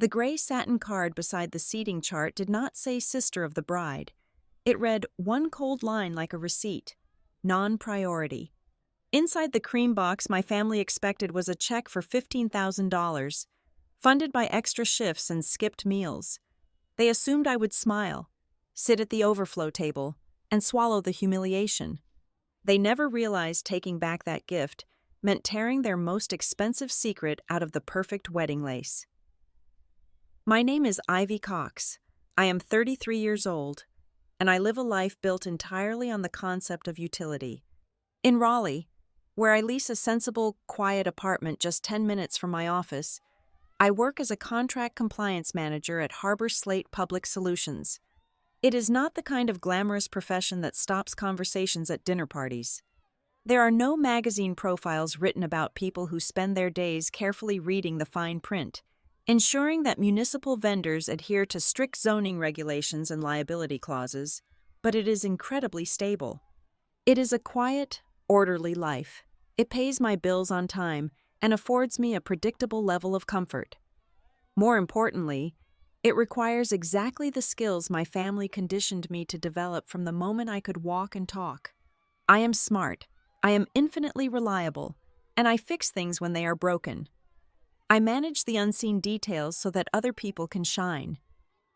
The gray satin card beside the seating chart did not say sister of the bride. It read one cold line like a receipt: non-priority. Inside the cream box my family expected was a check for $15,000, funded by extra shifts and skipped meals. They assumed I would smile, sit at the overflow table, and swallow the humiliation. They never realized taking back that gift meant tearing their most expensive secret out of the perfect wedding lace. My name is Ivy Cox. I am 33 years old, and I live a life built entirely on the concept of utility. In Raleigh, where I lease a sensible, quiet apartment just 10 minutes from my office, I work as a contract compliance manager at Harbor Slate Public Solutions. It is not the kind of glamorous profession that stops conversations at dinner parties. There are no magazine profiles written about people who spend their days carefully reading the fine print, ensuring that municipal vendors adhere to strict zoning regulations and liability clauses, but it is incredibly stable. It is a quiet, orderly life. It pays my bills on time and affords me a predictable level of comfort. More importantly, it requires exactly the skills my family conditioned me to develop from the moment I could walk and talk. I am smart, I am infinitely reliable, and I fix things when they are broken. I manage the unseen details so that other people can shine.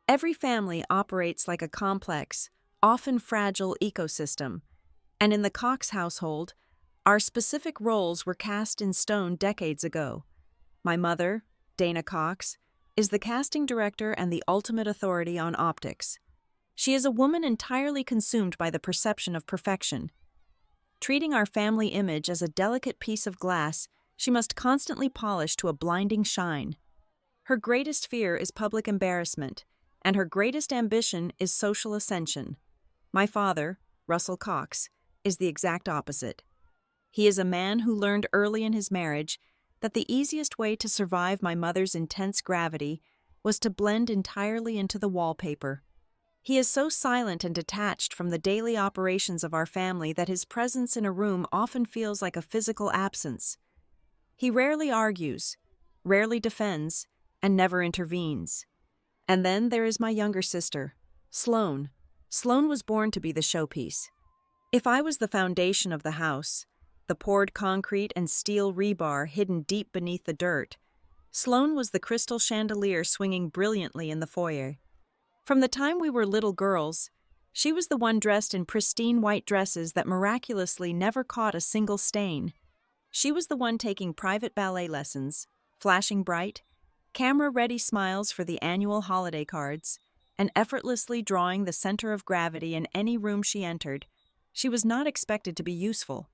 Every family operates like a complex, often fragile ecosystem, and in the Cox household, our specific roles were cast in stone decades ago. My mother, Dana Cox, is the casting director and the ultimate authority on optics. She is a woman entirely consumed by the perception of perfection. Treating our family image as a delicate piece of glass, she must constantly polish to a blinding shine. Her greatest fear is public embarrassment, and her greatest ambition is social ascension. My father, Russell Cox, is the exact opposite. He is a man who learned early in his marriage that the easiest way to survive my mother's intense gravity was to blend entirely into the wallpaper. He is so silent and detached from the daily operations of our family that his presence in a room often feels like a physical absence. He rarely argues, rarely defends, and never intervenes. And then there is my younger sister, Sloane. Sloane was born to be the showpiece. If I was the foundation of the house, the poured concrete and steel rebar hidden deep beneath the dirt, Sloane was the crystal chandelier swinging brilliantly in the foyer. From the time we were little girls, she was the one dressed in pristine white dresses that miraculously never caught a single stain. She was the one taking private ballet lessons, flashing bright, camera-ready smiles for the annual holiday cards, and effortlessly drawing the center of gravity in any room she entered. She was not expected to be useful.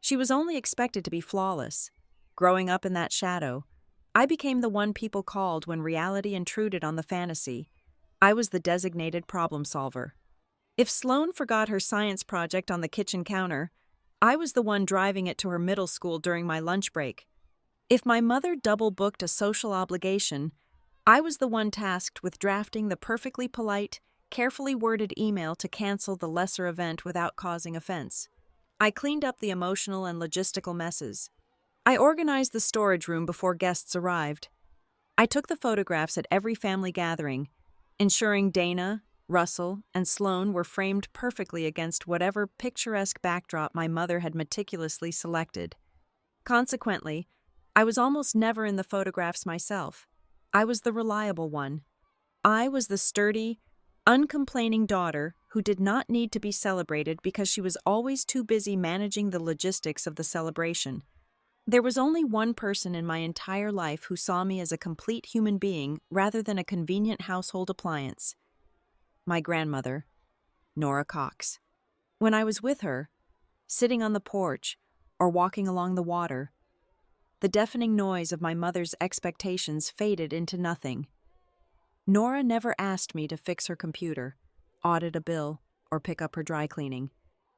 She was only expected to be flawless. Growing up in that shadow, I became the one people called when reality intruded on the fantasy. I was the designated problem solver. If Sloane forgot her science project on the kitchen counter, I was the one driving it to her middle school during my lunch break. If my mother double-booked a social obligation, I was the one tasked with drafting the perfectly polite, carefully worded email to cancel the lesser event without causing offense. I cleaned up the emotional and logistical messes. I organized the storage room before guests arrived. I took the photographs at every family gathering, ensuring Dana, Russell, and Sloane were framed perfectly against whatever picturesque backdrop my mother had meticulously selected. Consequently, I was almost never in the photographs myself. I was the reliable one. I was the sturdy, uncomplaining daughter who did not need to be celebrated because she was always too busy managing the logistics of the celebration. There was only one person in my entire life who saw me as a complete human being rather than a convenient household appliance. My grandmother, Nora Cox. When I was with her, sitting on the porch or walking along the water, the deafening noise of my mother's expectations faded into nothing. Nora never asked me to fix her computer, audit a bill, or pick up her dry cleaning.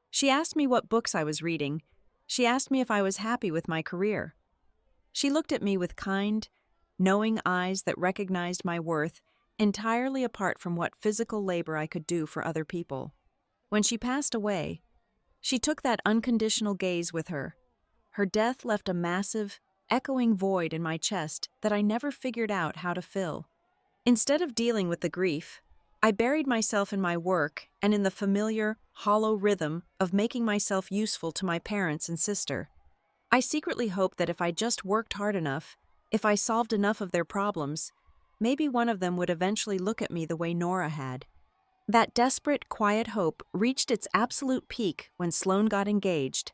She asked me what books I was reading. She asked me if I was happy with my career. She looked at me with kind, knowing eyes that recognized my worth entirely apart from what physical labor I could do for other people. When she passed away, she took that unconditional gaze with her. Her death left a massive, echoing void in my chest that I never figured out how to fill. Instead of dealing with the grief, I buried myself in my work and in the familiar, hollow rhythm of making myself useful to my parents and sister. I secretly hoped that if I just worked hard enough, if I solved enough of their problems, maybe one of them would eventually look at me the way Nora had. That desperate, quiet hope reached its absolute peak when Sloane got engaged.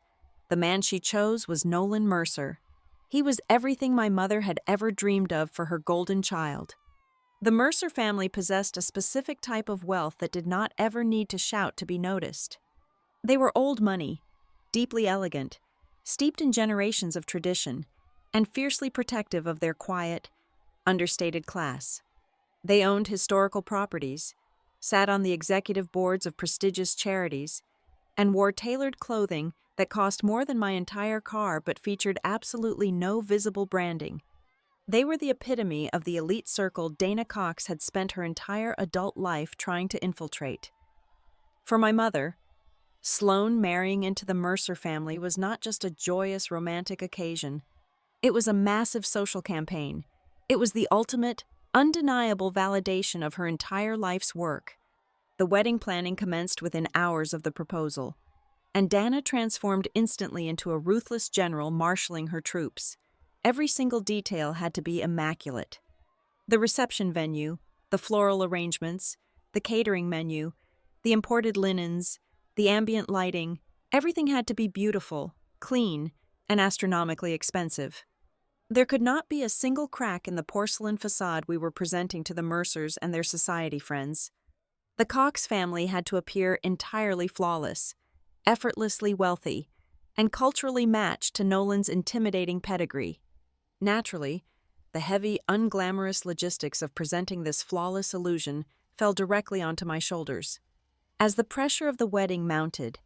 The man she chose was Nolan Mercer. He was everything my mother had ever dreamed of for her golden child. The Mercer family possessed a specific type of wealth that did not ever need to shout to be noticed. They were old money, deeply elegant, steeped in generations of tradition, and fiercely protective of their quiet, understated class. They owned historical properties, sat on the executive boards of prestigious charities, and wore tailored clothing that cost more than my entire car but featured absolutely no visible branding. They were the epitome of the elite circle Dana Cox had spent her entire adult life trying to infiltrate. For my mother, Sloane marrying into the Mercer family was not just a joyous romantic occasion. It was a massive social campaign. It was the ultimate, undeniable validation of her entire life's work. The wedding planning commenced within hours of the proposal, and Dana transformed instantly into a ruthless general marshaling her troops. Every single detail had to be immaculate. The reception venue, the floral arrangements, the catering menu, the imported linens, the ambient lighting, everything had to be beautiful, clean, and astronomically expensive. There could not be a single crack in the porcelain facade we were presenting to the Mercers and their society friends. The Cox family had to appear entirely flawless, effortlessly wealthy, and culturally matched to Nolan's intimidating pedigree. Naturally, the heavy, unglamorous logistics of presenting this flawless illusion fell directly onto my shoulders. As the pressure of the wedding mounted,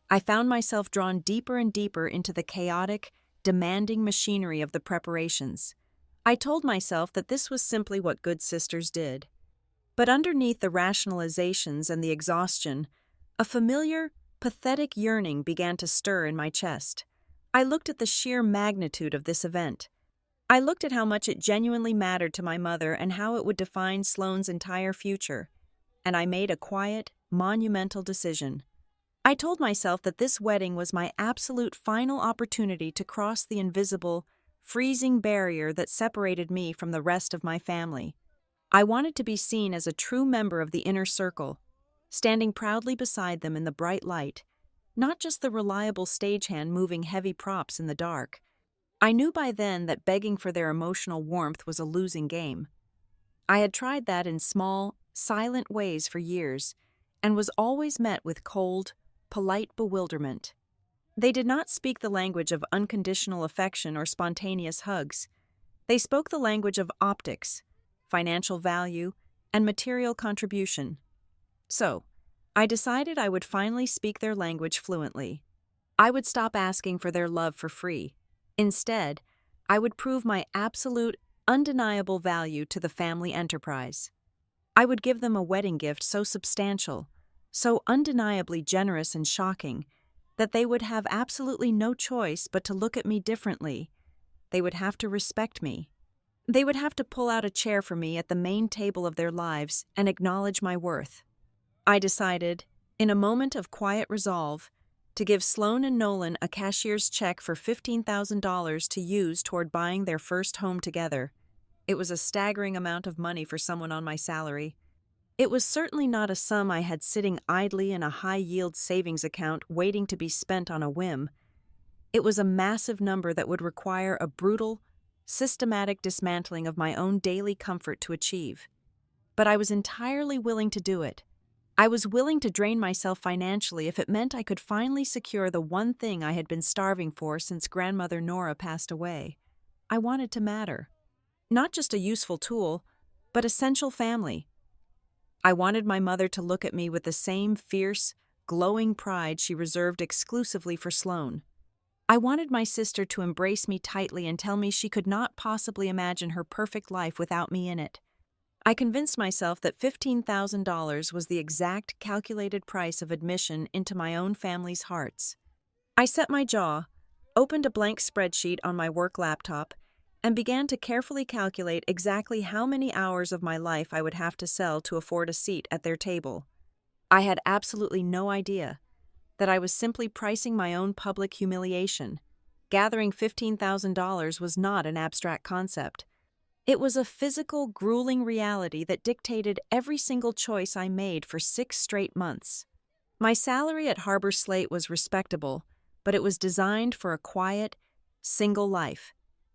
I found myself drawn deeper and deeper into the chaotic, demanding machinery of the preparations. I told myself that this was simply what good sisters did. But underneath the rationalizations and the exhaustion, a familiar, pathetic yearning began to stir in my chest. I looked at the sheer magnitude of this event. I looked at how much it genuinely mattered to my mother and how it would define Sloane's entire future, and I made a quiet, monumental decision. I told myself that this wedding was my absolute final opportunity to cross the invisible, freezing barrier that separated me from the rest of my family. I wanted to be seen as a true member of the inner circle, standing proudly beside them in the bright light, not just the reliable stagehand moving heavy props in the dark. I knew by then that begging for their emotional warmth was a losing game. I had tried that in small, silent ways for years, and was always met with cold, polite bewilderment. They did not speak the language of unconditional affection or spontaneous hugs. They spoke the language of optics, financial value, and material contribution. So, I decided I would finally speak their language fluently. I would stop asking for their love for free. Instead, I would prove my absolute, undeniable value to the family enterprise. I would give them a wedding gift so substantial, so undeniably generous and shocking, that they would have absolutely no choice but to look at me differently. They would have to respect me. They would have to pull out a chair for me at the main table of their lives and acknowledge my worth. I decided, in a moment of quiet resolve, to give Sloane and Nolan a cashier's check for $15,000 to use toward buying their first home together. It was a staggering amount of money for someone on my salary. It was certainly not a sum I had sitting idly in a high-yield savings account waiting to be spent on a whim. It was a massive number that would require a brutal, systematic dismantling of my own daily comfort to achieve. But I was entirely willing to do it. I was willing to drain myself financially if it meant I could finally secure the one thing I had been starving for since Grandmother Nora passed away. I wanted to matter. Not just a useful tool, but essential family. I wanted my mother to look at me with the same fierce, glowing pride she reserved exclusively for Sloane. I wanted my sister to embrace me tightly and tell me she could not possibly imagine her perfect life without me in it. I convinced myself that $15,000 was the exact calculated price of admission into my own family's hearts. I set my jaw, opened a blank spreadsheet on my work laptop, and began to carefully calculate exactly how many hours of my life I would have to sell to afford a seat at their table. I had absolutely no idea that I was simply pricing my own public humiliation. Gathering $15,000 was not an abstract concept. It was a physical, grueling reality that dictated every single choice I made for 6 straight months. My salary at Harbor Slate was respectable, but it was designed for a quiet, single life,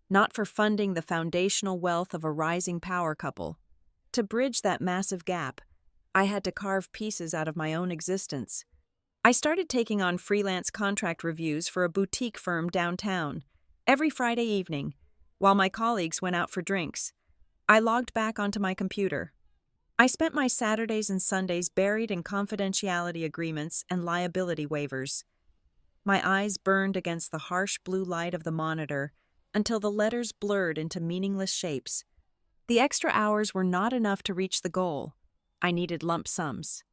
not for funding the foundational wealth of a rising power couple. To bridge that massive gap, I had to carve pieces out of my own existence. I started taking on freelance contract reviews for a boutique firm downtown. Every Friday evening, while my colleagues went out for drinks, I logged back onto my computer. I spent my Saturdays and Sundays buried in confidentiality agreements and liability waivers. My eyes burned against the harsh blue light of the monitor until the letters blurred into meaningless shapes. The extra hours were not enough to reach the goal. I needed lump sums.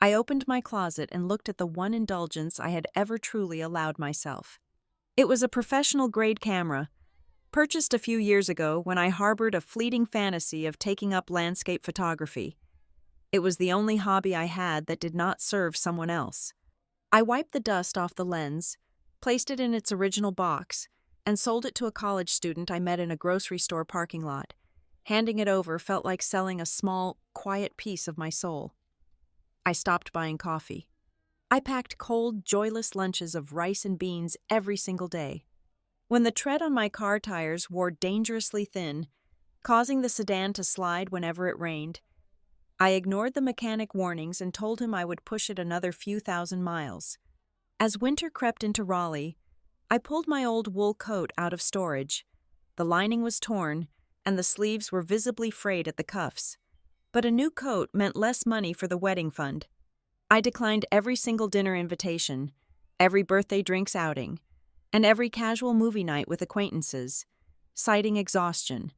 I opened my closet and looked at the one indulgence I had ever truly allowed myself. It was a professional-grade camera, purchased a few years ago when I harbored a fleeting fantasy of taking up landscape photography. It was the only hobby I had that did not serve someone else. I wiped the dust off the lens, placed it in its original box, and sold it to a college student I met in a grocery store parking lot. Handing it over felt like selling a small, quiet piece of my soul. I stopped buying coffee. I packed cold, joyless lunches of rice and beans every single day. When the tread on my car tires wore dangerously thin, causing the sedan to slide whenever it rained, I ignored the mechanic warnings and told him I would push it another few thousand miles. As winter crept into Raleigh, I pulled my old wool coat out of storage. The lining was torn, and the sleeves were visibly frayed at the cuffs. But a new coat meant less money for the wedding fund. I declined every single dinner invitation, every birthday drinks outing, and every casual movie night with acquaintances, citing exhaustion.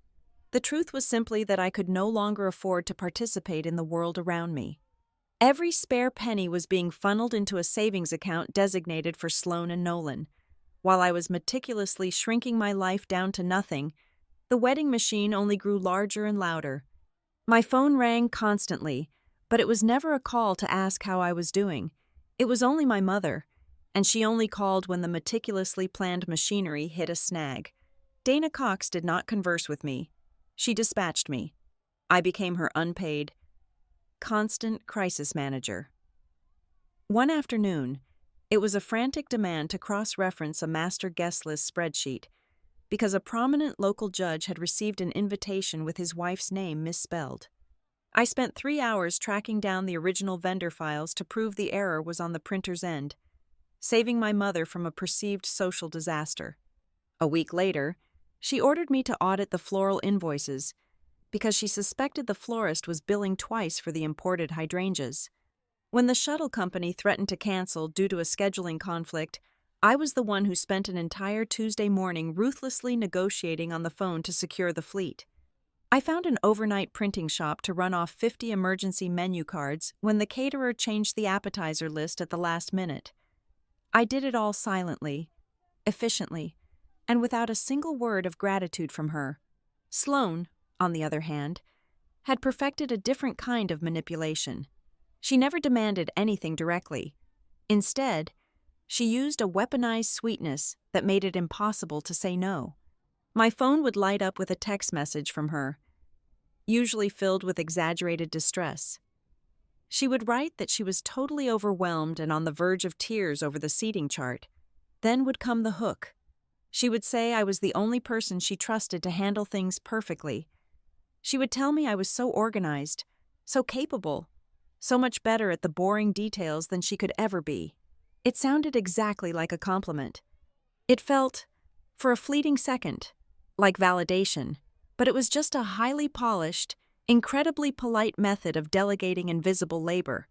The truth was simply that I could no longer afford to participate in the world around me. Every spare penny was being funneled into a savings account designated for Sloan and Nolan. While I was meticulously shrinking my life down to nothing, the wedding machine only grew larger and louder. My phone rang constantly, but it was never a call to ask how I was doing. It was only my mother, and she only called when the meticulously planned machinery hit a snag. Dana Cox did not converse with me. She dispatched me. I became her unpaid, constant crisis manager. One afternoon, it was a frantic demand to cross-reference a master guest list spreadsheet because a prominent local judge had received an invitation with his wife's name misspelled. I spent 3 hours tracking down the original vendor files to prove the error was on the printer's end, saving my mother from a perceived social disaster. A week later, she ordered me to audit the floral invoices because she suspected the florist was billing twice for the imported hydrangeas. When the shuttle company threatened to cancel due to a scheduling conflict, I was the one who spent an entire Tuesday morning ruthlessly negotiating on the phone to secure the fleet. I found an overnight printing shop to run off 50 emergency menu cards when the caterer changed the appetizer list at the last minute. I did it all silently, efficiently, and without a single word of gratitude from her. Sloan, on the other hand, had perfected a different kind of manipulation. She never demanded anything directly. Instead, she used a weaponized sweetness that made it impossible to say no. My phone would light up with a text message from her, usually filled with exaggerated distress. She would write that she was totally overwhelmed and on the verge of tears over the seating chart. Then would come the hook. She would say I was the only person she trusted to handle things perfectly. She would tell me I was so organized, so capable, so much better at the boring details than she could ever be. It sounded exactly like a compliment. It felt, for a fleeting second, like validation, but it was just a highly polished, incredibly polite method of delegating invisible labor.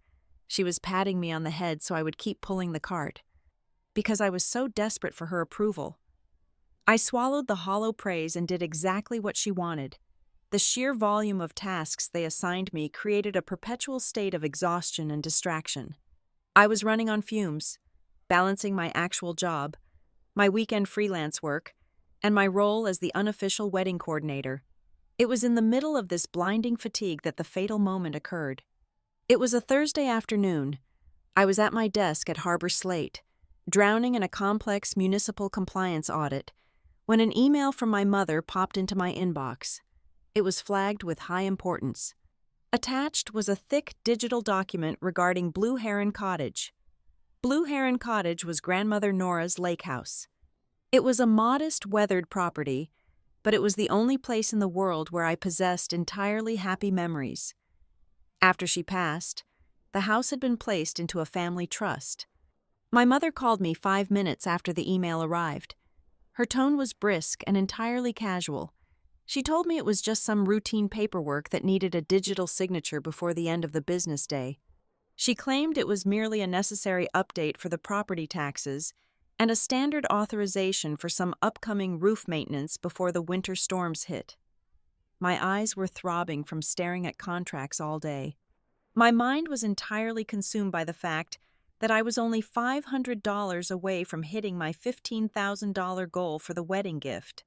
She was patting me on the head so I would keep pulling the cart, because I was so desperate for her approval. I swallowed the hollow praise and did exactly what she wanted. The sheer volume of tasks they assigned me created a perpetual state of exhaustion and distraction. I was running on fumes, balancing my actual job, my weekend freelance work, and my role as the unofficial wedding coordinator. It was in the middle of this blinding fatigue that the fatal moment occurred. It was a Thursday afternoon. I was at my desk at Harbor Slate, drowning in a complex municipal compliance audit, when an email from my mother popped into my inbox. It was flagged with high importance. Attached was a thick digital document regarding Blue Heron Cottage. Blue Heron Cottage was Grandmother Nora's lake house. It was a modest, weathered property, but it was the only place in the world where I possessed entirely happy memories. After she passed, the house had been placed into a family trust. My mother called me 5 minutes after the email arrived. Her tone was brisk and entirely casual. She told me it was just some routine paperwork that needed a digital signature before the end of the business day. She claimed it was merely a necessary update for the property taxes and a standard authorization for some upcoming roof maintenance before the winter storms hit. My eyes were throbbing from staring at contracts all day. My mind was entirely consumed by the fact that I was only $500 away from hitting my $15,000 goal for the wedding gift.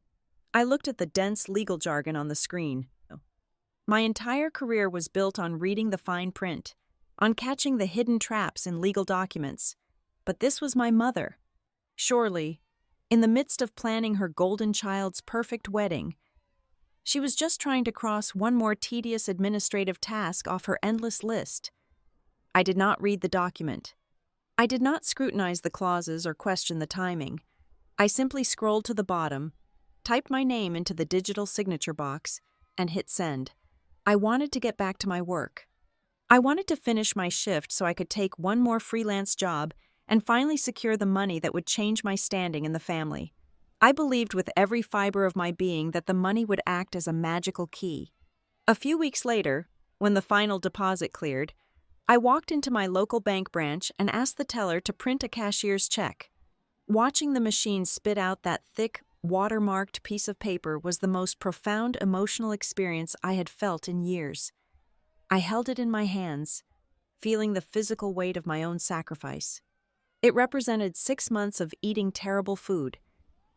I looked at the dense legal jargon on the screen. My entire career was built on reading the fine print, on catching the hidden traps in legal documents. But this was my mother. Surely, in the midst of planning her golden child's perfect wedding, she was just trying to cross one more tedious administrative task off her endless list. I did not read the document. I did not scrutinize the clauses or question the timing. I simply scrolled to the bottom, typed my name into the digital signature box, and hit send. I wanted to get back to my work. I wanted to finish my shift so I could take one more freelance job and finally secure the money that would change my standing in the family. I believed with every fiber of my being that the money would act as a magical key. A few weeks later, when the final deposit cleared, I walked into my local bank branch and asked the teller to print a cashier's check. Watching the machine spit out that thick, watermarked piece of paper was the most profound emotional experience I had felt in years. I held it in my hands, feeling the physical weight of my own sacrifice. It represented 6 months of eating terrible food,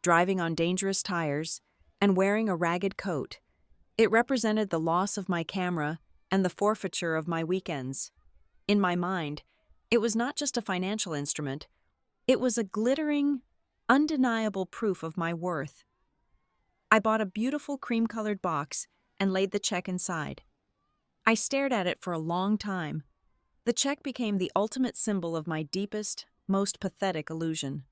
driving on dangerous tires, and wearing a ragged coat. It represented the loss of my camera and the forfeiture of my weekends. In my mind, it was not just a financial instrument, it was a glittering, undeniable proof of my worth. I bought a beautiful cream-colored box and laid the check inside. I stared at it for a long time. The check became the ultimate symbol of my deepest, most pathetic illusion.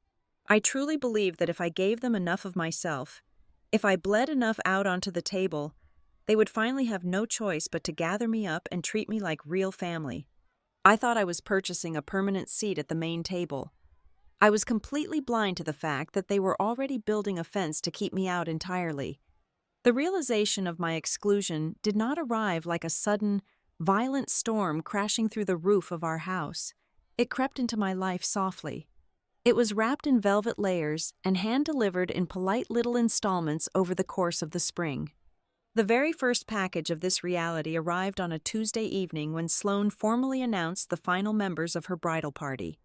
I truly believed that if I gave them enough of myself, if I bled enough out onto the table, they would finally have no choice but to gather me up and treat me like real family. I thought I was purchasing a permanent seat at the main table. I was completely blind to the fact that they were already building a fence to keep me out entirely. The realization of my exclusion did not arrive like a sudden, violent storm crashing through the roof of our house. It crept into my life softly. It was wrapped in velvet layers and hand-delivered in polite little installments over the course of the spring. The very first package of this reality arrived on a Tuesday evening when Sloane formally announced the final members of her bridal party.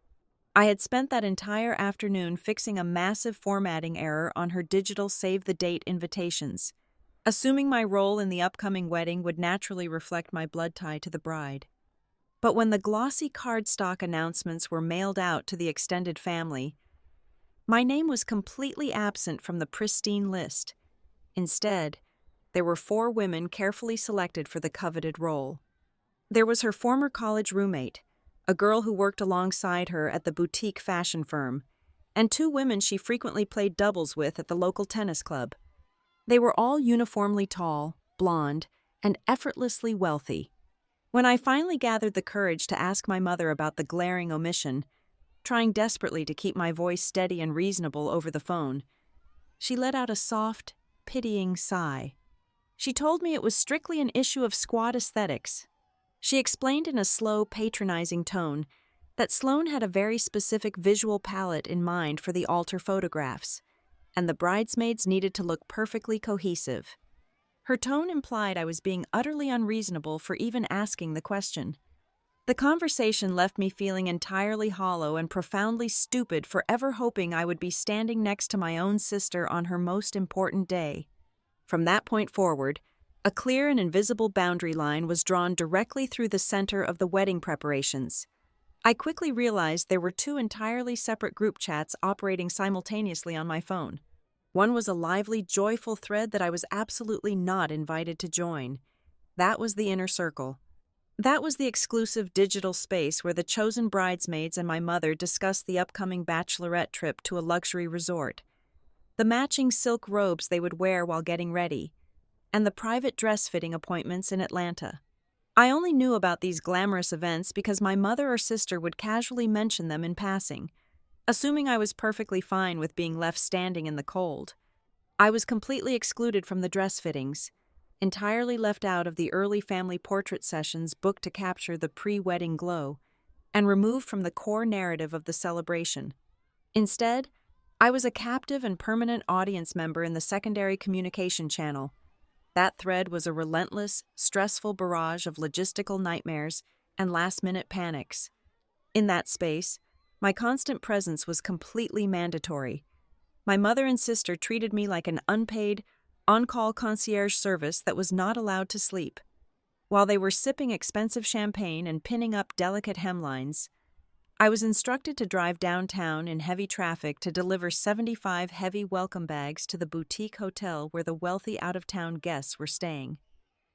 I had spent that entire afternoon fixing a massive formatting error on her digital save-the-date invitations, assuming my role in the upcoming wedding would naturally reflect my blood tie to the bride. But when the glossy cardstock announcements were mailed out to the extended family, my name was completely absent from the pristine list. Instead, there were 4 women carefully selected for the coveted role. There was her former college roommate, a girl who worked alongside her at the boutique fashion firm, and 2 women she frequently played doubles with at the local tennis club. They were all uniformly tall, blonde, and effortlessly wealthy. When I finally gathered the courage to ask my mother about the glaring omission, trying desperately to keep my voice steady and reasonable over the phone, she let out a soft, pitying sigh. She told me it was strictly an issue of squad aesthetics. She explained in a slow, patronizing tone that Sloane had a very specific visual palette in mind for the altar photographs, and the bridesmaids needed to look perfectly cohesive. Her tone implied I was being utterly unreasonable for even asking the question. The conversation left me feeling entirely hollow and profoundly stupid for ever hoping I would be standing next to my own sister on her most important day. From that point forward, a clear and invisible boundary line was drawn directly through the center of the wedding preparations. I quickly realized there were two entirely separate group chats operating simultaneously on my phone. One was a lively, joyful thread that I was absolutely not invited to join. That was the inner circle. That was the exclusive digital space where the chosen bridesmaids and my mother discussed the upcoming bachelorette trip to a luxury resort, the matching silk robes they would wear while getting ready, and the private dress-fitting appointments in Atlanta. I only knew about these glamorous events because my mother or sister would casually mention them in passing, assuming I was perfectly fine with being left standing in the cold. I was completely excluded from the dress fittings, entirely left out of the early family portrait sessions booked to capture the pre-wedding glow, and removed from the core narrative of the celebration. Instead, I was a captive and permanent audience member in the secondary communication channel. That thread was a relentless, stressful barrage of logistical nightmares and last-minute panics. In that space, my constant presence was completely mandatory. My mother and sister treated me like an unpaid, on-call concierge service that was not allowed to sleep. While they were sipping expensive champagne and pinning up delicate hemlines, I was instructed to drive downtown in heavy traffic to deliver 75 heavy welcome bags to the boutique hotel where the wealthy out-of-town guests were staying.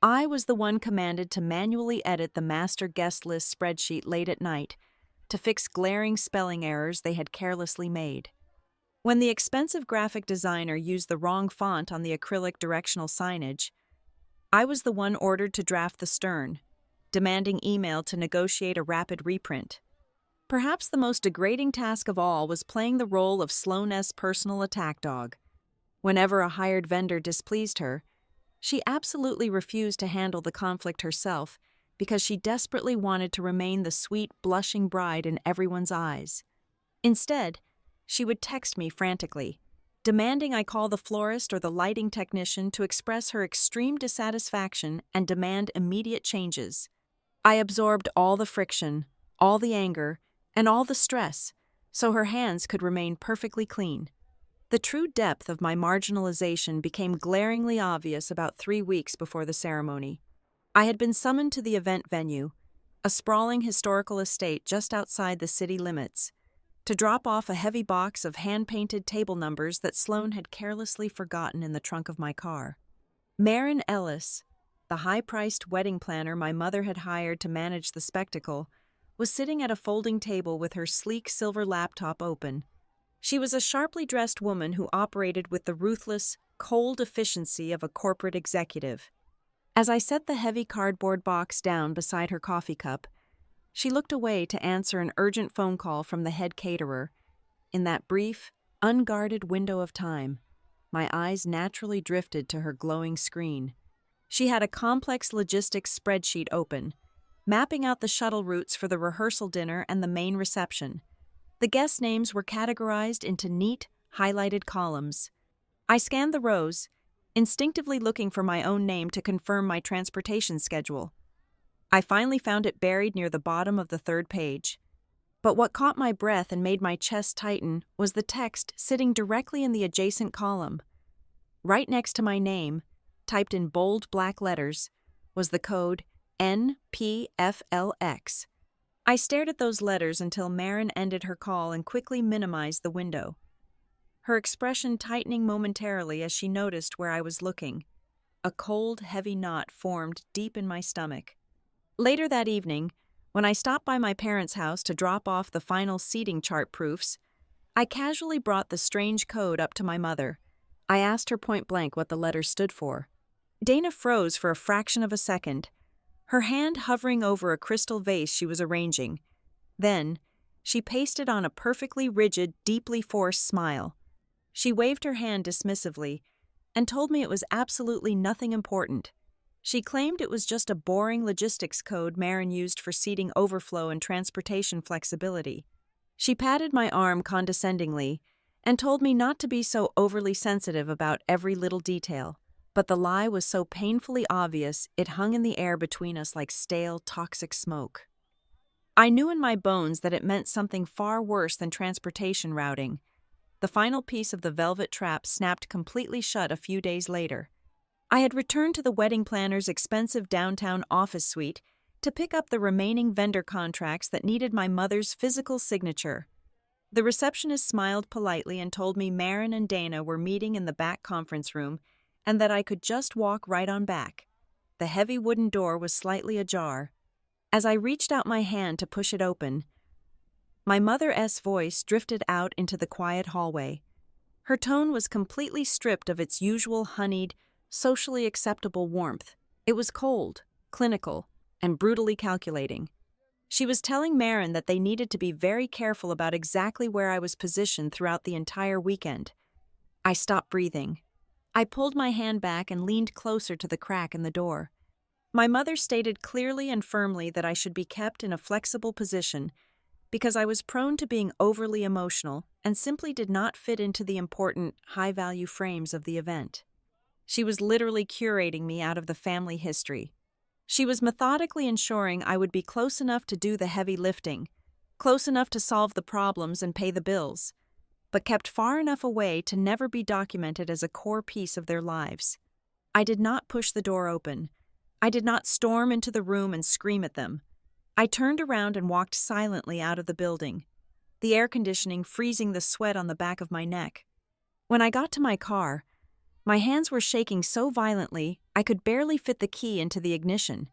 I was the one commanded to manually edit the master guest list spreadsheet late at night to fix glaring spelling errors they had carelessly made. When the expensive graphic designer used the wrong font on the acrylic directional signage, I was the one ordered to draft the stern, demanding email to negotiate a rapid reprint. Perhaps the most degrading task of all was playing the role of Sloane's personal attack dog. Whenever a hired vendor displeased her, she absolutely refused to handle the conflict herself because she desperately wanted to remain the sweet, blushing bride in everyone's eyes. Instead, she would text me frantically, demanding I call the florist or the lighting technician to express her extreme dissatisfaction and demand immediate changes. I absorbed all the friction, all the anger, and all the stress, so her hands could remain perfectly clean. The true depth of my marginalization became glaringly obvious about 3 weeks before the ceremony. I had been summoned to the event venue, a sprawling historical estate just outside the city limits, to drop off a heavy box of hand-painted table numbers that Sloane had carelessly forgotten in the trunk of my car. Marin Ellis, the high-priced wedding planner my mother had hired to manage the spectacle, was sitting at a folding table with her sleek silver laptop open. She was a sharply dressed woman who operated with the ruthless, cold efficiency of a corporate executive. As I set the heavy cardboard box down beside her coffee cup, she looked away to answer an urgent phone call from the head caterer. In that brief, unguarded window of time, my eyes naturally drifted to her glowing screen. She had a complex logistics spreadsheet open, mapping out the shuttle routes for the rehearsal dinner and the main reception. The guest names were categorized into neat, highlighted columns. I scanned the rows, instinctively looking for my own name to confirm my transportation schedule. I finally found it buried near the bottom of the third page. But what caught my breath and made my chest tighten was the text sitting directly in the adjacent column. Right next to my name, typed in bold black letters, was the code NPFLX. I stared at those letters until Marin ended her call and quickly minimized the window, her expression tightening momentarily as she noticed where I was looking. A cold, heavy knot formed deep in my stomach. Later that evening, when I stopped by my parents' house to drop off the final seating chart proofs, I casually brought the strange code up to my mother. I asked her point blank what the letters stood for. Dana froze for a fraction of a second, her hand hovering over a crystal vase she was arranging. Then, she pasted on a perfectly rigid, deeply forced smile. She waved her hand dismissively and told me it was absolutely nothing important. She claimed it was just a boring logistics code Marin used for seating overflow and transportation flexibility. She patted my arm condescendingly and told me not to be so overly sensitive about every little detail. But the lie was so painfully obvious it hung in the air between us like stale, toxic smoke. I knew in my bones that it meant something far worse than transportation routing. The final piece of the velvet trap snapped completely shut a few days later. I had returned to the wedding planner's expensive downtown office suite to pick up the remaining vendor contracts that needed my mother's physical signature. The receptionist smiled politely and told me Marin and Dana were meeting in the back conference room and that I could just walk right on back. The heavy wooden door was slightly ajar. As I reached out my hand to push it open, my mother's voice drifted out into the quiet hallway. Her tone was completely stripped of its usual honeyed, socially acceptable warmth. It was cold, clinical, and brutally calculating. She was telling Marin that they needed to be very careful about exactly where I was positioned throughout the entire weekend. I stopped breathing. I pulled my hand back and leaned closer to the crack in the door. My mother stated clearly and firmly that I should be kept in a flexible position because I was prone to being overly emotional and simply did not fit into the important, high-value frames of the event. She was literally curating me out of the family history. She was methodically ensuring I would be close enough to do the heavy lifting, close enough to solve the problems and pay the bills, but kept far enough away to never be documented as a core piece of their lives. I did not push the door open. I did not storm into the room and scream at them. I turned around and walked silently out of the building, the air conditioning freezing the sweat on the back of my neck. When I got to my car, my hands were shaking so violently I could barely fit the key into the ignition.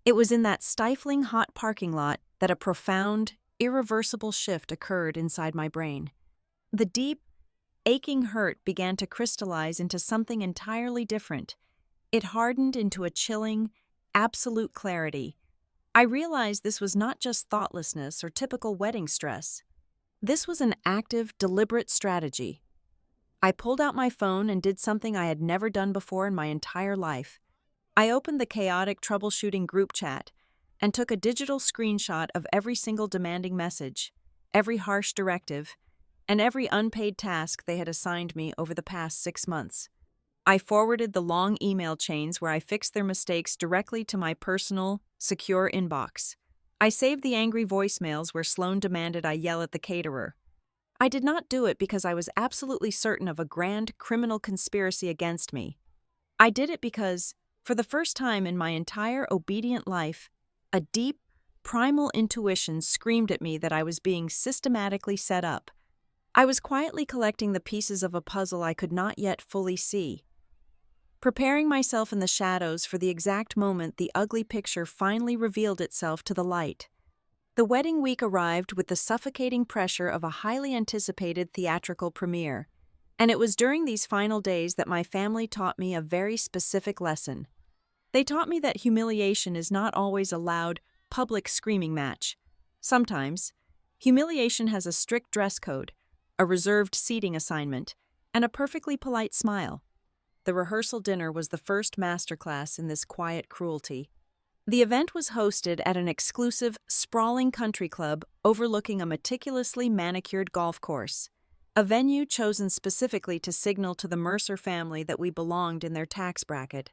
It was in that stifling hot parking lot that a profound, irreversible shift occurred inside my brain. The deep, aching hurt began to crystallize into something entirely different. It hardened into a chilling, absolute clarity. I realized this was not just thoughtlessness or typical wedding stress. This was an active, deliberate strategy. I pulled out my phone and did something I had never done before in my entire life. I opened the chaotic troubleshooting group chat and took a digital screenshot of every single demanding message, every harsh directive, and every unpaid task they had assigned me over the past 6 months. I forwarded the long email chains where I fixed their mistakes directly to my personal, secure inbox. I saved the angry voicemails where Sloan demanded I yell at the caterer. I did not do it because I was absolutely certain of a grand criminal conspiracy against me. I did it because, for the first time in my entire obedient life, a deep, primal intuition screamed at me that I was being systematically set up. I was quietly collecting the pieces of a puzzle I could not yet fully see, preparing myself in the shadows for the exact moment the ugly picture finally revealed itself to the light. The wedding week arrived with the suffocating pressure of a highly anticipated theatrical premiere, and it was during these final days that my family taught me a very specific lesson. They taught me that humiliation is not always a loud, public screaming match. Sometimes, humiliation has a strict dress code, a reserved seating assignment, and a perfectly polite smile. The rehearsal dinner was the first masterclass in this quiet cruelty. The event was hosted at an exclusive, sprawling country club overlooking a meticulously manicured golf course, a venue chosen specifically to signal to the Mercer family that we belonged in their tax bracket.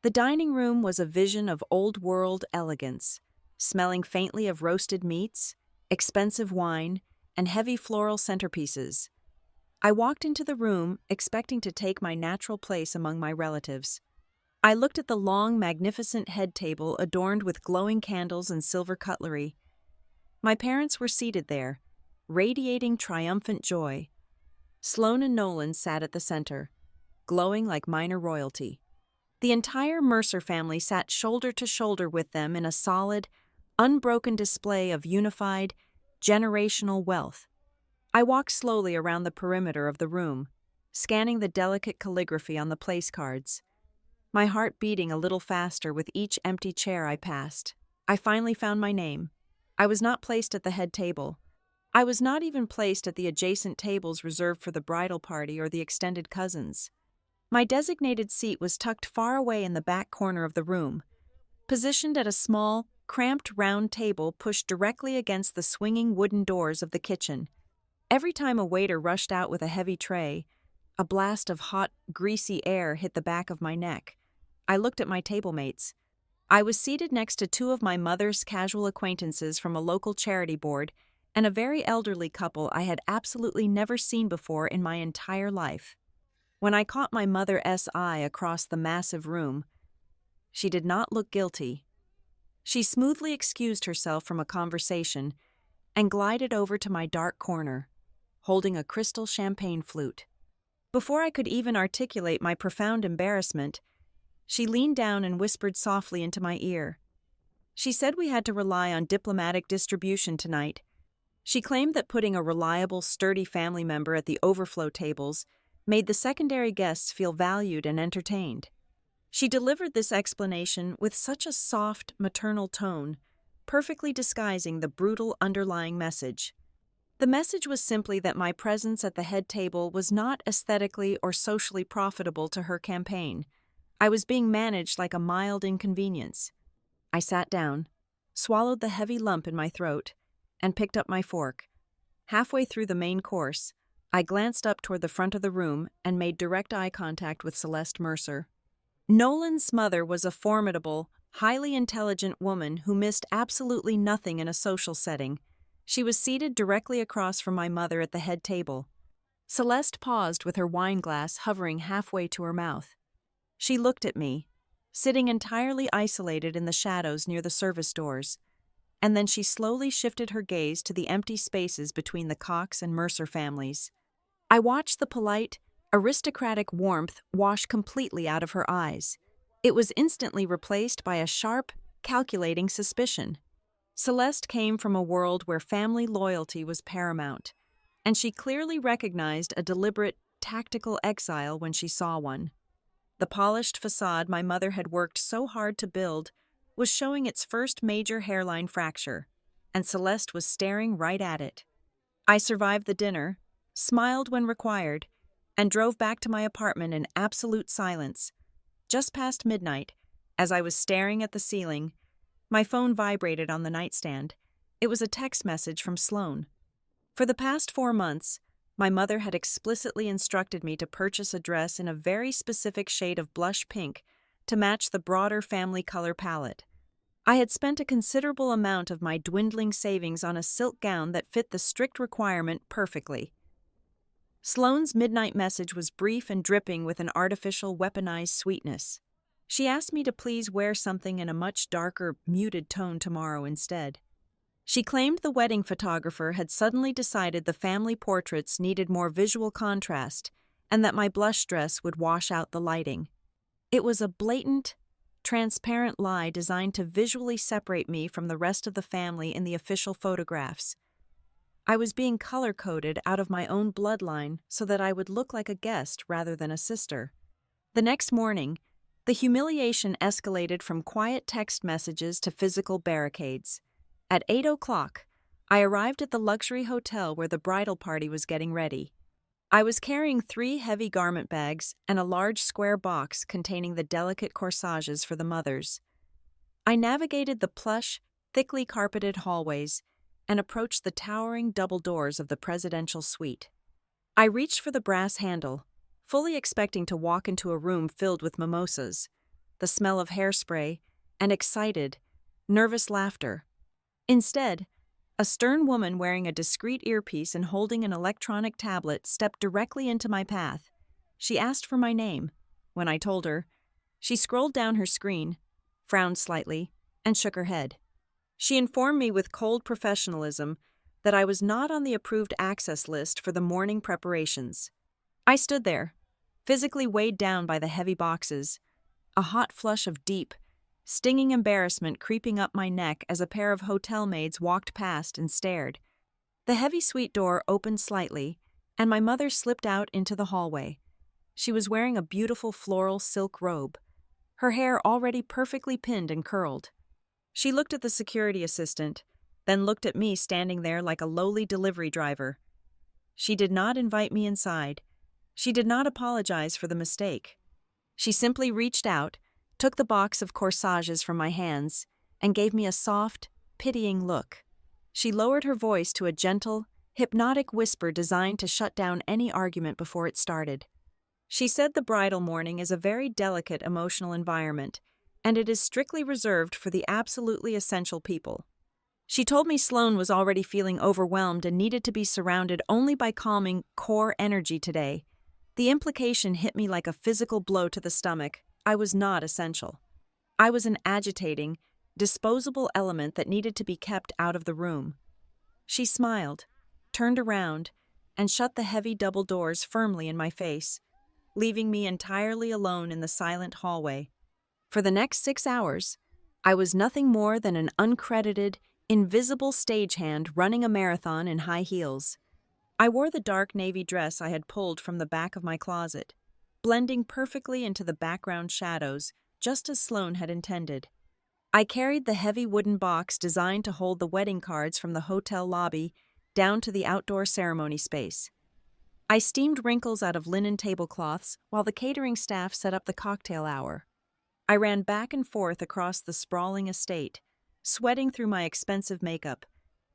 The dining room was a vision of old-world elegance, smelling faintly of roasted meats, expensive wine, and heavy floral centerpieces. I walked into the room expecting to take my natural place among my relatives. I looked at the long, magnificent head table adorned with glowing candles and silver cutlery. My parents were seated there, radiating triumphant joy. Sloan and Nolan sat at the center, glowing like minor royalty. The entire Mercer family sat shoulder to shoulder with them in a solid, unbroken display of unified, generational wealth. I walked slowly around the perimeter of the room, scanning the delicate calligraphy on the place cards. My heart beating a little faster with each empty chair I passed. I finally found my name. I was not placed at the head table. I was not even placed at the adjacent tables reserved for the bridal party or the extended cousins. My designated seat was tucked far away in the back corner of the room, positioned at a small, cramped round table pushed directly against the swinging wooden doors of the kitchen. Every time a waiter rushed out with a heavy tray, a blast of hot, greasy air hit the back of my neck. I looked at my table mates. I was seated next to two of my mother's casual acquaintances from a local charity board and a very elderly couple I had absolutely never seen before in my entire life. When I caught my mother's eye across the massive room, she did not look guilty. She smoothly excused herself from a conversation and glided over to my dark corner, holding a crystal champagne flute. Before I could even articulate my profound embarrassment, she leaned down and whispered softly into my ear. She said we had to rely on diplomatic distribution tonight. She claimed that putting a reliable, sturdy family member at the overflow tables made the secondary guests feel valued and entertained. She delivered this explanation with such a soft, maternal tone, perfectly disguising the brutal underlying message. The message was simply that my presence at the head table was not aesthetically or socially profitable to her campaign. I was being managed like a mild inconvenience. I sat down, swallowed the heavy lump in my throat, and picked up my fork. Halfway through the main course, I glanced up toward the front of the room and made direct eye contact with Celeste Mercer. Nolan's mother was a formidable, highly intelligent woman who missed absolutely nothing in a social setting. She was seated directly across from my mother at the head table. Celeste paused with her wine glass hovering halfway to her mouth. She looked at me, sitting entirely isolated in the shadows near the service doors, and then she slowly shifted her gaze to the empty spaces between the Cox and Mercer families. I watched the polite, aristocratic warmth wash completely out of her eyes. It was instantly replaced by a sharp, calculating suspicion. Celeste came from a world where family loyalty was paramount, and she clearly recognized a deliberate, tactical exile when she saw one. The polished facade my mother had worked so hard to build was showing its first major hairline fracture, and Celeste was staring right at it. I survived the dinner, smiled when required, and drove back to my apartment in absolute silence. Just past midnight, as I was staring at the ceiling, my phone vibrated on the nightstand. It was a text message from Sloan. For the past 4 months, my mother had explicitly instructed me to purchase a dress in a very specific shade of blush pink to match the broader family color palette. I had spent a considerable amount of my dwindling savings on a silk gown that fit the strict requirement perfectly. Sloane's midnight message was brief and dripping with an artificial, weaponized sweetness. She asked me to please wear something in a much darker, muted tone tomorrow instead. She claimed the wedding photographer had suddenly decided the family portraits needed more visual contrast and that my blush dress would wash out the lighting. It was a blatant, transparent lie designed to visually separate me from the rest of the family in the official photographs. I was being color-coded out of my own bloodline so that I would look like a guest rather than a sister. The next morning, the humiliation escalated from quiet text messages to physical barricades. At 8 o'clock, I arrived at the luxury hotel where the bridal party was getting ready. I was carrying 3 heavy garment bags and a large square box containing the delicate corsages for the mothers. I navigated the plush, thickly carpeted hallways and approached the towering double doors of the presidential suite. I reached for the brass handle, fully expecting to walk into a room filled with mimosas, the smell of hairspray, and excited, nervous laughter. Instead, a stern woman wearing a discreet earpiece and holding an electronic tablet stepped directly into my path. She asked for my name. When I told her, she scrolled down her screen, frowned slightly, and shook her head. She informed me with cold professionalism that I was not on the approved access list for the morning preparations. I stood there, physically weighed down by the heavy boxes, a hot flush of deep, stinging embarrassment creeping up my neck as a pair of hotel maids walked past and stared. The heavy suite door opened slightly, and my mother slipped out into the hallway. She was wearing a beautiful floral silk robe, her hair already perfectly pinned and curled. She looked at the security assistant, then looked at me standing there like a lowly delivery driver. She did not invite me inside. She did not apologize for the mistake. She simply reached out, took the box of corsages from my hands, and gave me a soft, pitying look. She lowered her voice to a gentle, hypnotic whisper designed to shut down any argument before it started. She said the bridal morning is a very delicate emotional environment, and it is strictly reserved for the absolutely essential people. She told me Sloane was already feeling overwhelmed and needed to be surrounded only by calming core energy today. The implication hit me like a physical blow to the stomach. I was not essential. I was an agitating, disposable element that needed to be kept out of the room. She smiled, turned around, and shut the heavy double doors firmly in my face, leaving me entirely alone in the silent hallway. For the next 6 hours, I was nothing more than an uncredited, invisible stagehand running a marathon in high heels. I wore the dark navy dress I had pulled from the back of my closet, blending perfectly into the background shadows, just as Sloane had intended. I carried the heavy wooden box designed to hold the wedding cards from the hotel lobby down to the outdoor ceremony space. I steamed wrinkles out of linen tablecloths while the catering staff set up the cocktail hour. I ran back and forth across the sprawling estate, sweating through my expensive makeup,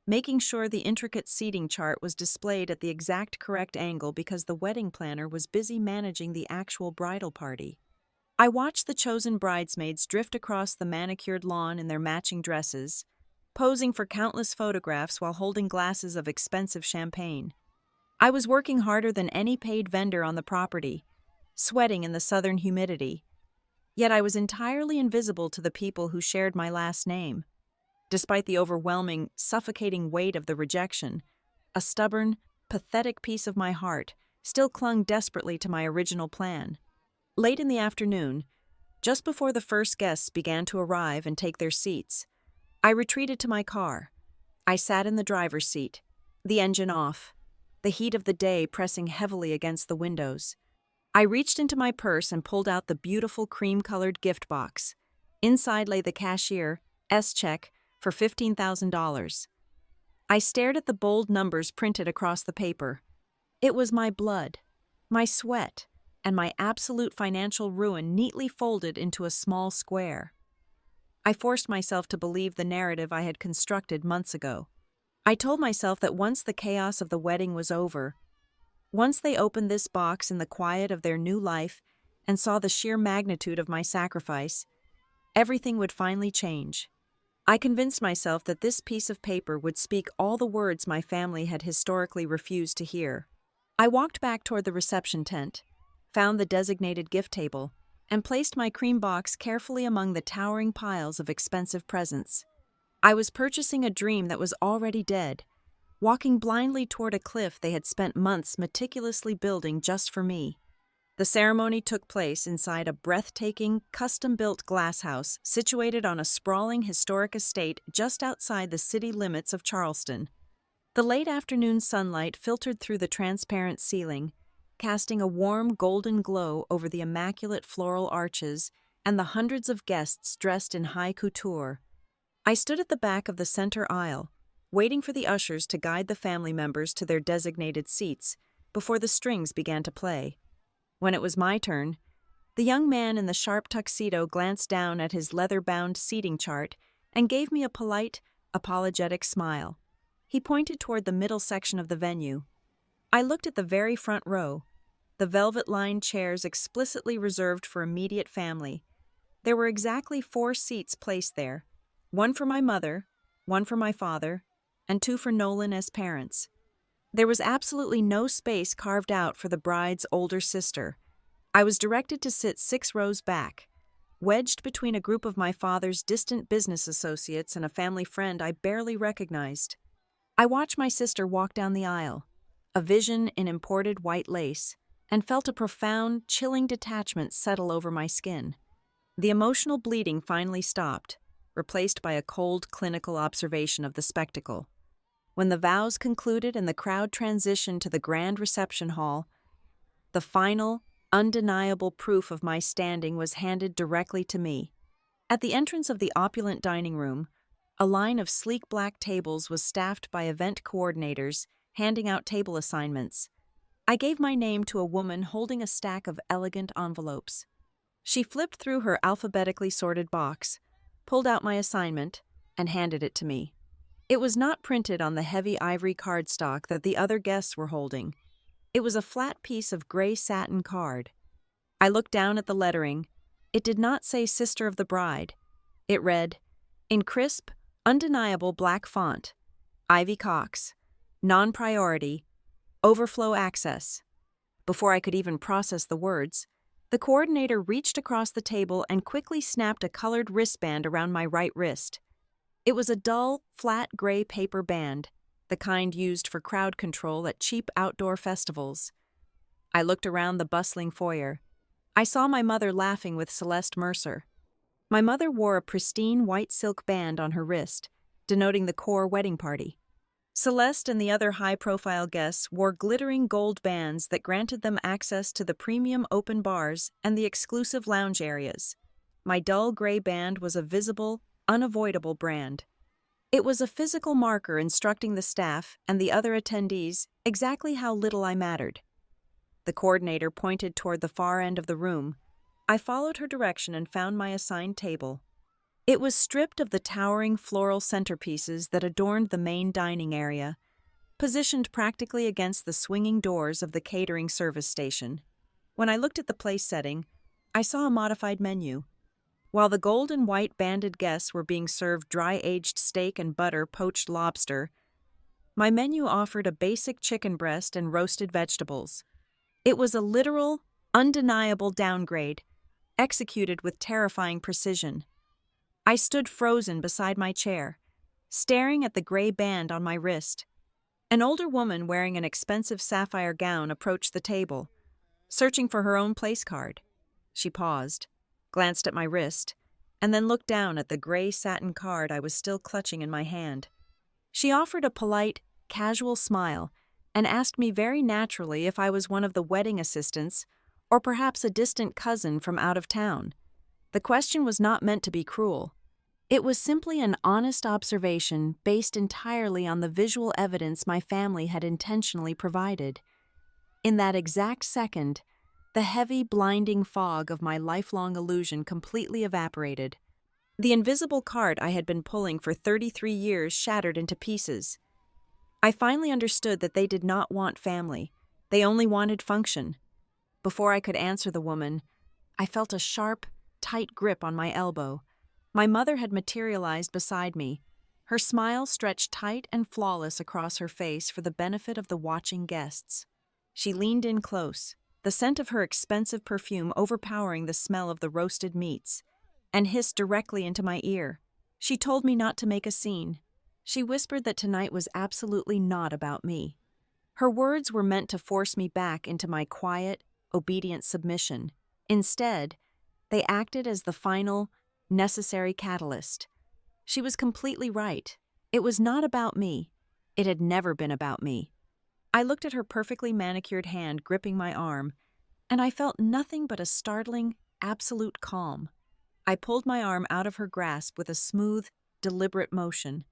making sure the intricate seating chart was displayed at the exact correct angle because the wedding planner was busy managing the actual bridal party. I watched the chosen bridesmaids drift across the manicured lawn in their matching dresses, posing for countless photographs while holding glasses of expensive champagne. I was working harder than any paid vendor on the property, sweating in the southern humidity, yet I was entirely invisible to the people who shared my last name. Despite the overwhelming, suffocating weight of the rejection, a stubborn, pathetic piece of my heart still clung desperately to my original plan. Late in the afternoon, just before the first guests began to arrive and take their seats, I retreated to my car. I sat in the driver's seat, the engine off, the heat of the day pressing heavily against the windows. I reached into my purse and pulled out the beautiful cream-colored gift box. Inside lay the cashier, S-check, for $15,000. I stared at the bold numbers printed across the paper. It was my blood, my sweat, and my absolute financial ruin neatly folded into a small square. I forced myself to believe the narrative I had constructed months ago. I told myself that once the chaos of the wedding was over, once they opened this box in the quiet of their new life and saw the sheer magnitude of my sacrifice, everything would finally change. I convinced myself that this piece of paper would speak all the words my family had historically refused to hear. I walked back toward the reception tent, found the designated gift table, and placed my cream box carefully among the towering piles of expensive presents. I was purchasing a dream that was already dead, walking blindly toward a cliff they had spent months meticulously building just for me. The ceremony took place inside a breathtaking, custom-built glasshouse situated on a sprawling historic estate just outside the city limits of Charleston. The late afternoon sunlight filtered through the transparent ceiling, casting a warm golden glow over the immaculate floral arches and the hundreds of guests dressed in high couture. I stood at the back of the center aisle, waiting for the ushers to guide the family members to their designated seats before the strings began to play. When it was my turn, the young man in the sharp tuxedo glanced down at his leather-bound seating chart and gave me a polite, apologetic smile. He pointed toward the middle section of the venue. I looked at the very front row, the velvet-lined chairs explicitly reserved for immediate family. There were exactly 4 seats placed there, 1 for my mother, 1 for my father, and 2 for Nolan as parents. There was absolutely no space carved out for the bride's older sister. I was directed to sit 6 rows back, wedged between a group of my father's distant business associates and a family friend I barely recognized. I watched my sister walk down the aisle, a vision in imported white lace, and felt a profound, chilling detachment settle over my skin. The emotional bleeding finally stopped, replaced by a cold, clinical observation of the spectacle. When the vows concluded and the crowd transitioned to the grand reception hall, the final, undeniable proof of my standing was handed directly to me. At the entrance of the opulent dining room, a line of sleek black tables was staffed by event coordinators handing out table assignments. I gave my name to a woman holding a stack of elegant envelopes. She flipped through her alphabetically sorted box, pulled out my assignment, and handed it to me. It was not printed on the heavy ivory cardstock that the other guests were holding. It was a flat piece of gray satin card. I looked down at the lettering, it did not say Sister of the Bride. It read, in crisp, undeniable black font, Ivy Cox, non-priority, overflow access. Before I could even process the words, the coordinator reached across the table and quickly snapped a colored wristband around my right wrist. It was a dull, flat gray paper band, the kind used for crowd control at cheap outdoor festivals. I looked around the bustling foyer. I saw my mother laughing with Celeste Mercer. My mother wore a pristine white silk band on her wrist, denoting the core wedding party. Celeste and the other high-profile guests wore glittering gold bands that granted them access to the premium open bars and the exclusive lounge areas. My dull gray band was a visible, unavoidable brand. It was a physical marker instructing the staff and the other attendees exactly how little I mattered. The coordinator pointed toward the far end of the room. I followed her direction and found my assigned table. It was stripped of the towering floral centerpieces that adorned the main dining area, positioned practically against the swinging doors of the catering service station. When I looked at the place setting, I saw a modified menu. While the gold and white banded guests were being served dry-aged steak and butter poached lobster, my menu offered a basic chicken breast and roasted vegetables. It was a literal, undeniable downgrade, executed with terrifying precision. I stood frozen beside my chair, staring at the gray band on my wrist. An older woman wearing an expensive sapphire gown approached the table, searching for her own place card. She paused, glanced at my wrist, and then looked down at the gray satin card I was still clutching in my hand. She offered a polite, casual smile and asked me very naturally if I was one of the wedding assistants or perhaps a distant cousin from out of town. The question was not meant to be cruel. It was simply an honest observation based entirely on the visual evidence my family had intentionally provided. In that exact second, the heavy, blinding fog of my lifelong illusion completely evaporated. The invisible cart I had been pulling for 33 years shattered into pieces. I finally understood that they did not want family. They only wanted function. Before I could answer the woman, I felt a sharp, tight grip on my elbow. My mother had materialized beside me. Her smile stretched tight and flawless across her face for the benefit of the watching guests. She leaned in close, the scent of her expensive perfume overpowering the smell of the roasted meats, and hissed directly into my ear. She told me not to make a scene. She whispered that tonight was absolutely not about me. Her words were meant to force me back into my quiet, obedient submission. Instead, they acted as the final, necessary catalyst. She was completely right. It was not about me. It had never been about me. I looked at her perfectly manicured hand gripping my arm, and I felt nothing but a startling, absolute calm. I pulled my arm out of her grasp with a smooth, deliberate motion.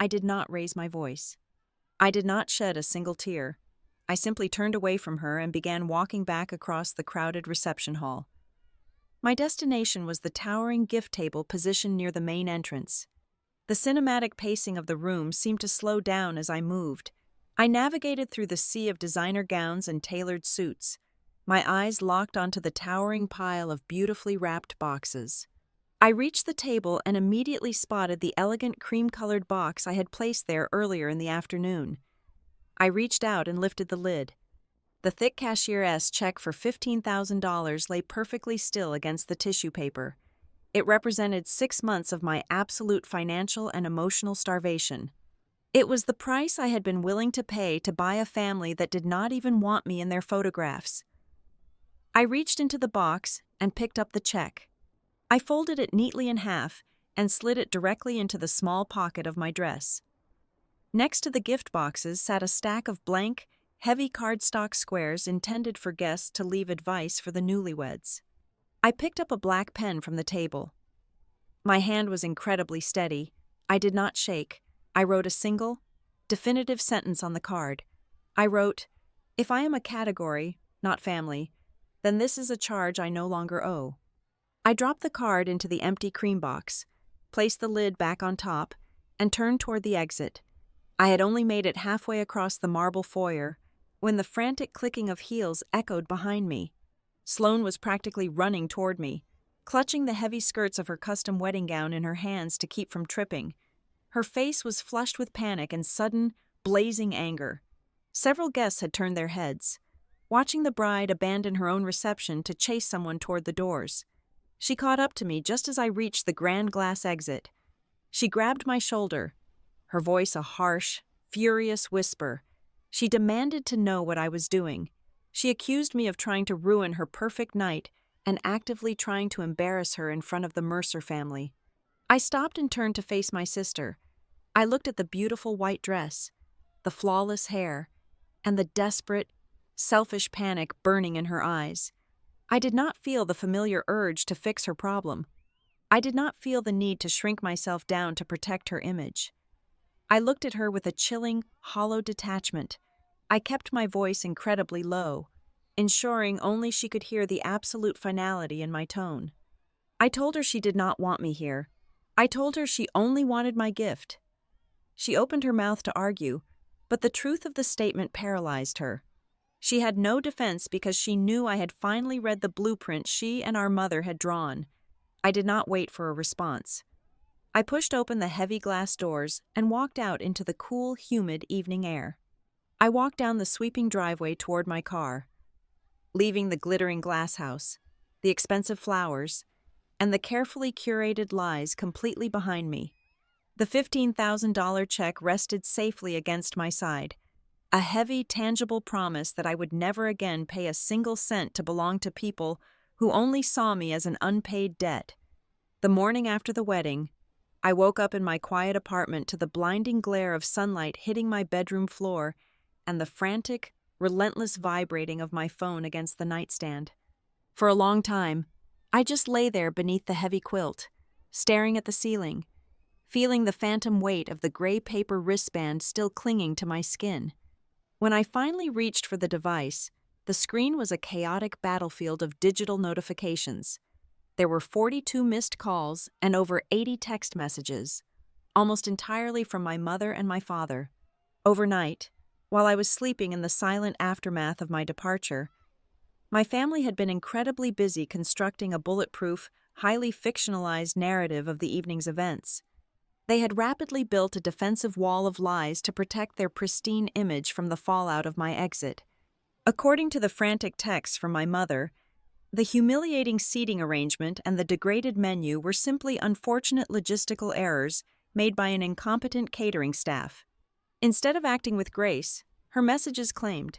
I did not raise my voice. I did not shed a single tear. I simply turned away from her and began walking back across the crowded reception hall. My destination was the towering gift table positioned near the main entrance. The cinematic pacing of the room seemed to slow down as I moved. I navigated through the sea of designer gowns and tailored suits, my eyes locked onto the towering pile of beautifully wrapped boxes. I reached the table and immediately spotted the elegant cream-colored box I had placed there earlier in the afternoon. I reached out and lifted the lid. The thick cashier's check for $15,000 lay perfectly still against the tissue paper. It represented 6 months of my absolute financial and emotional starvation. It was the price I had been willing to pay to buy a family that did not even want me in their photographs. I reached into the box and picked up the check. I folded it neatly in half and slid it directly into the small pocket of my dress. Next to the gift boxes sat a stack of blank, heavy cardstock squares intended for guests to leave advice for the newlyweds. I picked up a black pen from the table. My hand was incredibly steady. I did not shake. I wrote a single, definitive sentence on the card. I wrote, "If I am a category, not family, then this is a charge I no longer owe." I dropped the card into the empty cream box, placed the lid back on top, and turned toward the exit. I had only made it halfway across the marble foyer when the frantic clicking of heels echoed behind me. Sloane was practically running toward me, clutching the heavy skirts of her custom wedding gown in her hands to keep from tripping. Her face was flushed with panic and sudden, blazing anger. Several guests had turned their heads, watching the bride abandon her own reception to chase someone toward the doors. She caught up to me just as I reached the grand glass exit. She grabbed my shoulder, her voice a harsh, furious whisper. She demanded to know what I was doing. She accused me of trying to ruin her perfect night and actively trying to embarrass her in front of the Mercer family. I stopped and turned to face my sister. I looked at the beautiful white dress, the flawless hair, and the desperate, selfish panic burning in her eyes. I did not feel the familiar urge to fix her problem. I did not feel the need to shrink myself down to protect her image. I looked at her with a chilling, hollow detachment. I kept my voice incredibly low, ensuring only she could hear the absolute finality in my tone. I told her she did not want me here. I told her she only wanted my gift. She opened her mouth to argue, but the truth of the statement paralyzed her. She had no defense because she knew I had finally read the blueprint she and our mother had drawn. I did not wait for a response. I pushed open the heavy glass doors and walked out into the cool, humid evening air. I walked down the sweeping driveway toward my car, leaving the glittering glass house, the expensive flowers, and the carefully curated lies completely behind me. The $15,000 check rested safely against my side, a heavy, tangible promise that I would never again pay a single cent to belong to people who only saw me as an unpaid debt. The morning after the wedding, I woke up in my quiet apartment to the blinding glare of sunlight hitting my bedroom floor and the frantic, relentless vibrating of my phone against the nightstand. For a long time, I just lay there beneath the heavy quilt, staring at the ceiling, feeling the phantom weight of the gray paper wristband still clinging to my skin. When I finally reached for the device, the screen was a chaotic battlefield of digital notifications. There were 42 missed calls and over 80 text messages, almost entirely from my mother and my father. Overnight, while I was sleeping in the silent aftermath of my departure, my family had been incredibly busy constructing a bulletproof, highly fictionalized narrative of the evening's events. They had rapidly built a defensive wall of lies to protect their pristine image from the fallout of my exit. According to the frantic texts from my mother, the humiliating seating arrangement and the degraded menu were simply unfortunate logistical errors made by an incompetent catering staff. Instead of acting with grace, her messages claimed,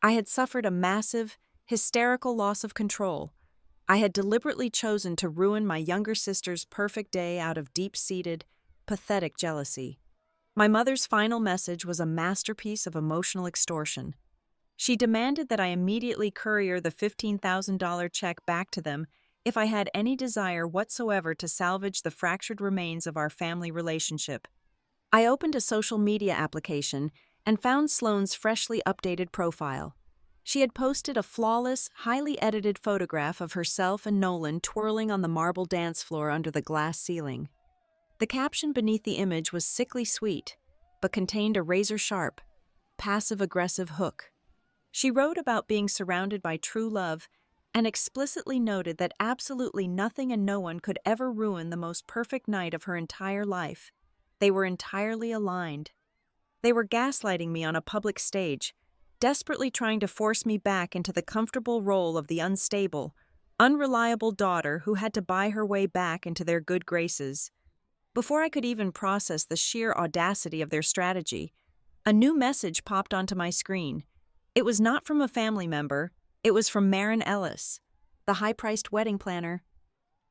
I had suffered a massive, hysterical loss of control. I had deliberately chosen to ruin my younger sister's perfect day out of deep-seated, pathetic jealousy. My mother's final message was a masterpiece of emotional extortion. She demanded that I immediately courier the $15,000 check back to them if I had any desire whatsoever to salvage the fractured remains of our family relationship. I opened a social media application and found Sloane's freshly updated profile. She had posted a flawless, highly edited photograph of herself and Nolan twirling on the marble dance floor under the glass ceiling. The caption beneath the image was sickly sweet, but contained a razor-sharp, passive-aggressive hook. She wrote about being surrounded by true love and explicitly noted that absolutely nothing and no one could ever ruin the most perfect night of her entire life. They were entirely aligned. They were gaslighting me on a public stage, desperately trying to force me back into the comfortable role of the unstable, unreliable daughter who had to buy her way back into their good graces. Before I could even process the sheer audacity of their strategy, a new message popped onto my screen. It was not from a family member, it was from Maren Ellis, the high-priced wedding planner.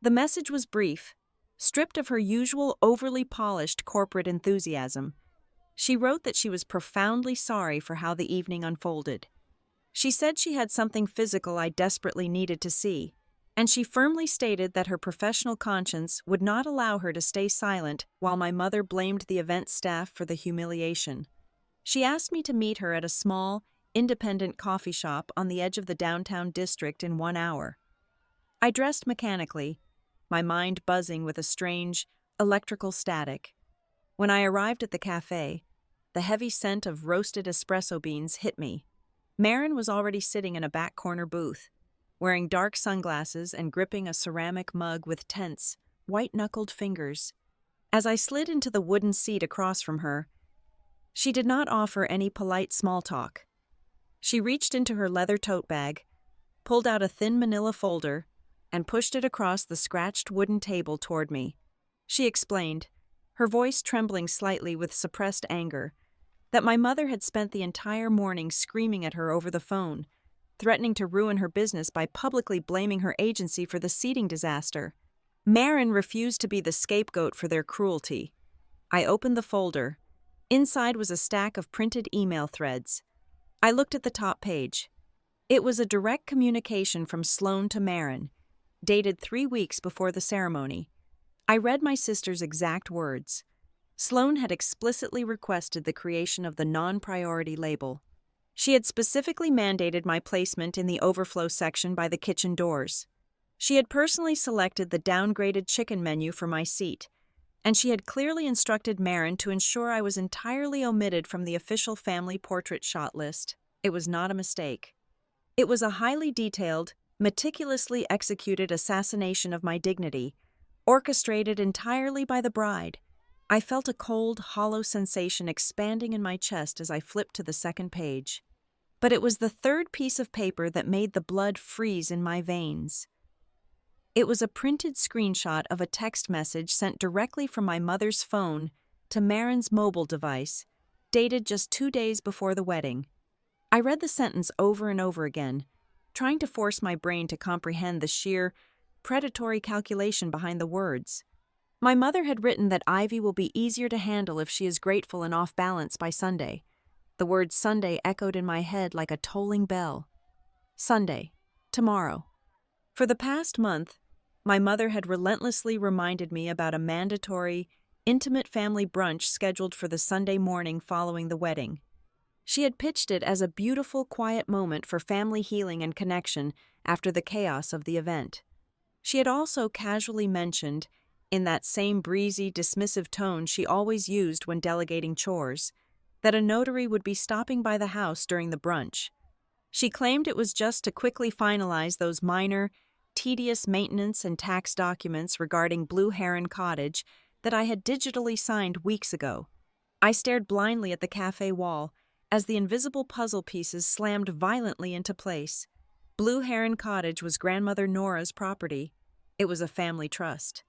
The message was brief, stripped of her usual overly polished corporate enthusiasm. She wrote that she was profoundly sorry for how the evening unfolded. She said she had something physical I desperately needed to see, and she firmly stated that her professional conscience would not allow her to stay silent while my mother blamed the event staff for the humiliation. She asked me to meet her at a small, independent coffee shop on the edge of the downtown district in 1 hour. I dressed mechanically, my mind buzzing with a strange, electrical static. When I arrived at the cafe, the heavy scent of roasted espresso beans hit me. Maren was already sitting in a back corner booth, wearing dark sunglasses and gripping a ceramic mug with tense, white-knuckled fingers. As I slid into the wooden seat across from her, she did not offer any polite small talk. She reached into her leather tote bag, pulled out a thin manila folder, and pushed it across the scratched wooden table toward me. She explained, her voice trembling slightly with suppressed anger, that my mother had spent the entire morning screaming at her over the phone, threatening to ruin her business by publicly blaming her agency for the seating disaster. Marin refused to be the scapegoat for their cruelty. I opened the folder. Inside was a stack of printed email threads. I looked at the top page. It was a direct communication from Sloane to Marin, dated 3 weeks before the ceremony. I read my sister's exact words. Sloane had explicitly requested the creation of the non-priority label. She had specifically mandated my placement in the overflow section by the kitchen doors. She had personally selected the downgraded chicken menu for my seat, and she had clearly instructed Marin to ensure I was entirely omitted from the official family portrait shot list. It was not a mistake. It was a highly detailed, meticulously executed assassination of my dignity, orchestrated entirely by the bride. I felt a cold, hollow sensation expanding in my chest as I flipped to the second page. But it was the third piece of paper that made the blood freeze in my veins. It was a printed screenshot of a text message sent directly from my mother's phone to Marin's mobile device, dated just 2 days before the wedding. I read the sentence over and over again, trying to force my brain to comprehend the sheer, predatory calculation behind the words. My mother had written that Ivy will be easier to handle if she is grateful and off balance by Sunday. The word Sunday echoed in my head like a tolling bell. Sunday. Tomorrow. For the past month, my mother had relentlessly reminded me about a mandatory, intimate family brunch scheduled for the Sunday morning following the wedding. She had pitched it as a beautiful, quiet moment for family healing and connection after the chaos of the event. She had also casually mentioned, in that same breezy, dismissive tone she always used when delegating chores, that a notary would be stopping by the house during the brunch. She claimed it was just to quickly finalize those minor, tedious maintenance and tax documents regarding Blue Heron Cottage that I had digitally signed weeks ago. I stared blindly at the cafe wall as the invisible puzzle pieces slammed violently into place. Blue Heron Cottage was Grandmother Nora's property. It was a family trust.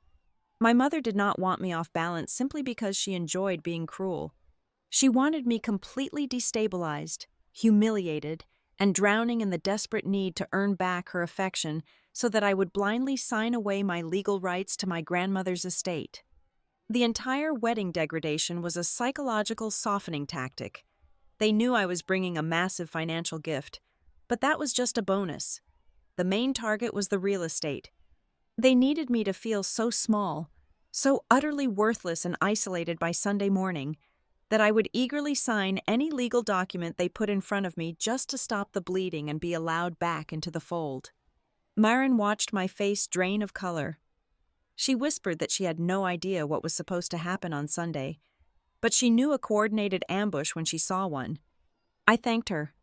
My mother did not want me off balance simply because she enjoyed being cruel. She wanted me completely destabilized, humiliated, and drowning in the desperate need to earn back her affection so that I would blindly sign away my legal rights to my grandmother's estate. The entire wedding degradation was a psychological softening tactic. They knew I was bringing a massive financial gift, but that was just a bonus. The main target was the real estate. They needed me to feel so small, so utterly worthless and isolated by Sunday morning, that I would eagerly sign any legal document they put in front of me just to stop the bleeding and be allowed back into the fold. Marin watched my face drain of color. She whispered that she had no idea what was supposed to happen on Sunday, but she knew a coordinated ambush when she saw one. I thanked her,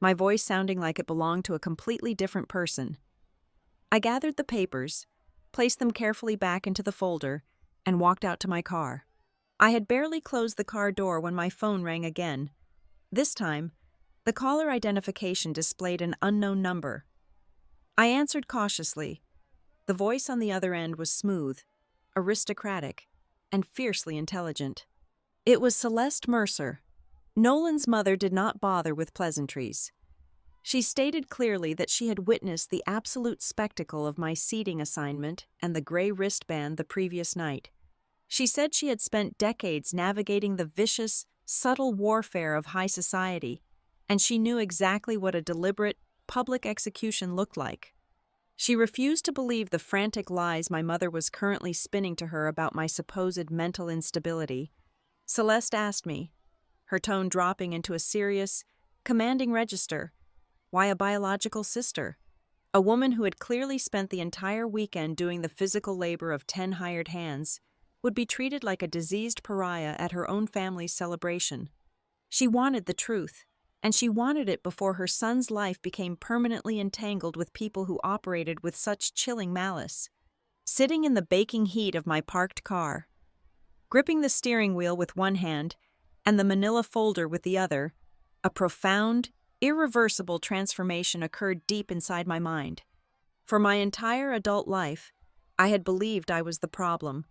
my voice sounding like it belonged to a completely different person. I gathered the papers, placed them carefully back into the folder, and walked out to my car. I had barely closed the car door when my phone rang again. This time, the caller identification displayed an unknown number. I answered cautiously. The voice on the other end was smooth, aristocratic, and fiercely intelligent. It was Celeste Mercer. Nolan's mother did not bother with pleasantries. She stated clearly that she had witnessed the absolute spectacle of my seating assignment and the gray wristband the previous night. She said she had spent decades navigating the vicious, subtle warfare of high society, and she knew exactly what a deliberate, public execution looked like. She refused to believe the frantic lies my mother was currently spinning to her about my supposed mental instability. Celeste asked me, her tone dropping into a serious, commanding register, why a biological sister? A woman who had clearly spent the entire weekend doing the physical labor of 10 hired hands would be treated like a diseased pariah at her own family's celebration. She wanted the truth. and she wanted it before her son's life became permanently entangled with people who operated with such chilling malice. Sitting in the baking heat of my parked car, gripping the steering wheel with one hand and the manila folder with the other, a profound, irreversible transformation occurred deep inside my mind. For my entire adult life, I had believed I was the problem.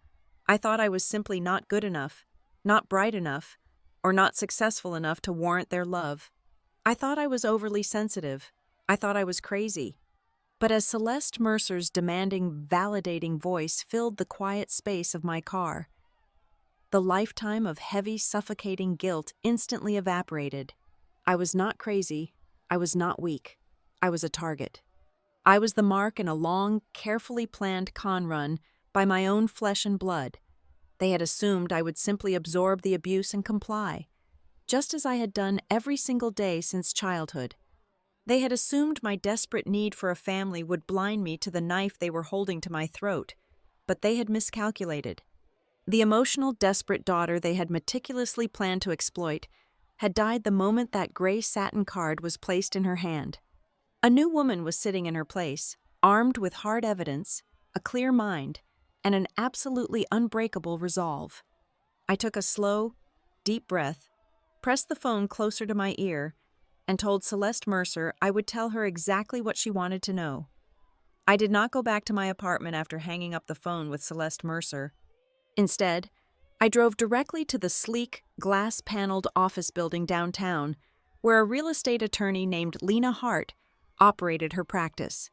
I thought I was simply not good enough, not bright enough, or not successful enough to warrant their love. I thought I was overly sensitive. I thought I was crazy. But as Celeste Mercer's demanding, validating voice filled the quiet space of my car, the lifetime of heavy, suffocating guilt instantly evaporated. I was not crazy. I was not weak. I was a target. I was the mark in a long, carefully planned con run by my own flesh and blood. They had assumed I would simply absorb the abuse and comply, just as I had done every single day since childhood. They had assumed my desperate need for a family would blind me to the knife they were holding to my throat, but they had miscalculated. The emotional, desperate daughter they had meticulously planned to exploit had died the moment that gray satin card was placed in her hand. A new woman was sitting in her place, armed with hard evidence, a clear mind, and an absolutely unbreakable resolve. I took a slow, deep breath, pressed the phone closer to my ear, and told Celeste Mercer I would tell her exactly what she wanted to know. I did not go back to my apartment after hanging up the phone with Celeste Mercer. Instead, I drove directly to the sleek, glass-paneled office building downtown, where a real estate attorney named Lena Hart operated her practice.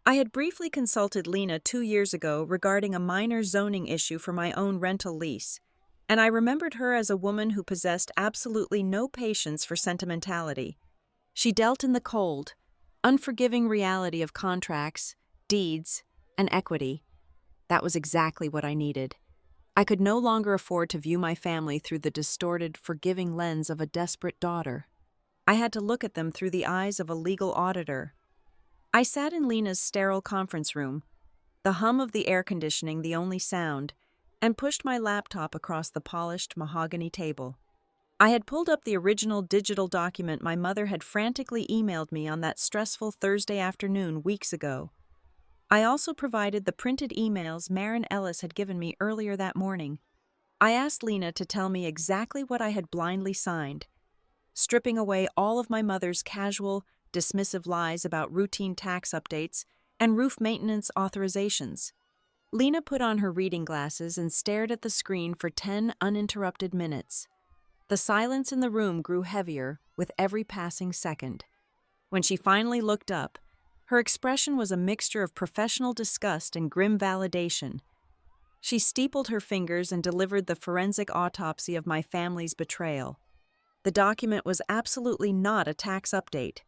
I had briefly consulted Lena 2 years ago regarding a minor zoning issue for my own rental lease, and I remembered her as a woman who possessed absolutely no patience for sentimentality. She dealt in the cold, unforgiving reality of contracts, deeds, and equity. That was exactly what I needed. I could no longer afford to view my family through the distorted, forgiving lens of a desperate daughter. I had to look at them through the eyes of a legal auditor. I sat in Lena's sterile conference room, the hum of the air conditioning the only sound, and pushed my laptop across the polished mahogany table. I had pulled up the original digital document my mother had frantically emailed me on that stressful Thursday afternoon weeks ago. I also provided the printed emails Maren Ellis had given me earlier that morning. I asked Lena to tell me exactly what I had blindly signed, stripping away all of my mother's casual, dismissive lies about routine tax updates and roof maintenance authorizations. Lena put on her reading glasses and stared at the screen for 10 uninterrupted minutes. The silence in the room grew heavier with every passing second. When she finally looked up, her expression was a mixture of professional disgust and grim validation. She steepled her fingers and delivered the forensic autopsy of my family's betrayal. The document was absolutely not a tax update.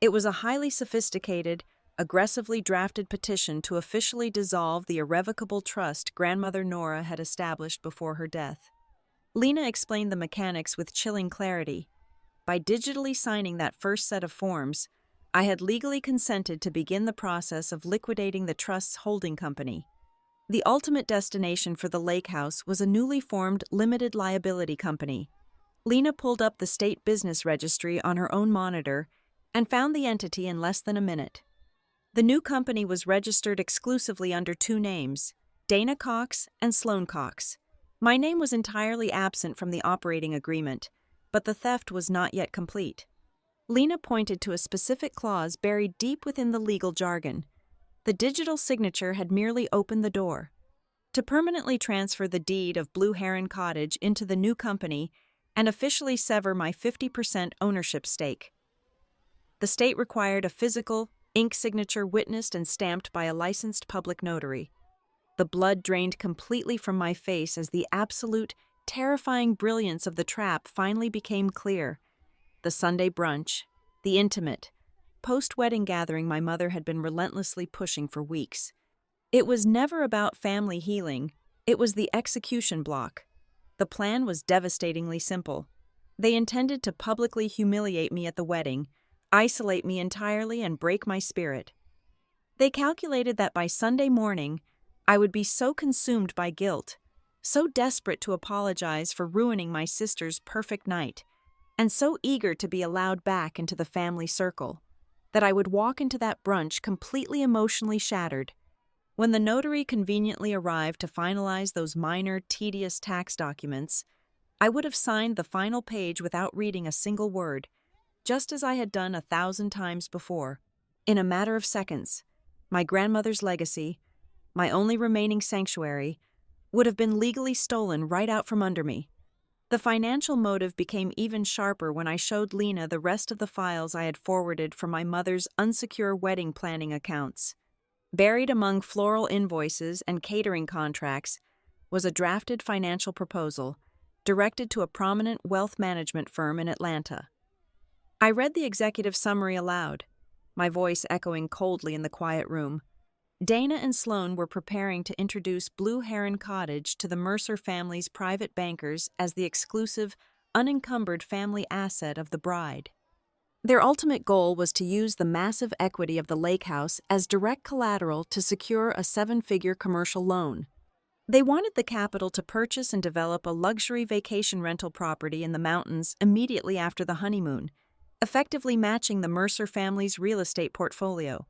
It was a highly sophisticated, aggressively drafted petition to officially dissolve the irrevocable trust Grandmother Nora had established before her death. Lena explained the mechanics with chilling clarity. By digitally signing that first set of forms, I had legally consented to begin the process of liquidating the trust's holding company. The ultimate destination for the lake house was a newly formed limited liability company. Lena pulled up the state business registry on her own monitor and found the entity in less than a minute. The new company was registered exclusively under 2 names, Dana Cox and Sloan Cox. My name was entirely absent from the operating agreement, but the theft was not yet complete. Lena pointed to a specific clause buried deep within the legal jargon. The digital signature had merely opened the door. To permanently transfer the deed of Blue Heron Cottage into the new company and officially sever my 50% ownership stake. The state required a physical, ink signature witnessed and stamped by a licensed public notary. The blood drained completely from my face as the absolute, terrifying brilliance of the trap finally became clear. The Sunday brunch, the intimate, post-wedding gathering my mother had been relentlessly pushing for weeks. It was never about family healing, it was the execution block. The plan was devastatingly simple. They intended to publicly humiliate me at the wedding, isolate me entirely, and break my spirit. They calculated that by Sunday morning, I would be so consumed by guilt, so desperate to apologize for ruining my sister's perfect night, and so eager to be allowed back into the family circle, that I would walk into that brunch completely emotionally shattered. When the notary conveniently arrived to finalize those minor, tedious tax documents, I would have signed the final page without reading a single word, just as I had done 1,000 times before. In a matter of seconds, my grandmother's legacy, my only remaining sanctuary, would have been legally stolen right out from under me. The financial motive became even sharper when I showed Lena the rest of the files I had forwarded from my mother's unsecure wedding planning accounts. Buried among floral invoices and catering contracts was a drafted financial proposal directed to a prominent wealth management firm in Atlanta. I read the executive summary aloud, my voice echoing coldly in the quiet room. Dana and Sloan were preparing to introduce Blue Heron Cottage to the Mercer family's private bankers as the exclusive, unencumbered family asset of the bride. Their ultimate goal was to use the massive equity of the lake house as direct collateral to secure a 7-figure commercial loan. They wanted the capital to purchase and develop a luxury vacation rental property in the mountains immediately after the honeymoon, effectively matching the Mercer family's real estate portfolio.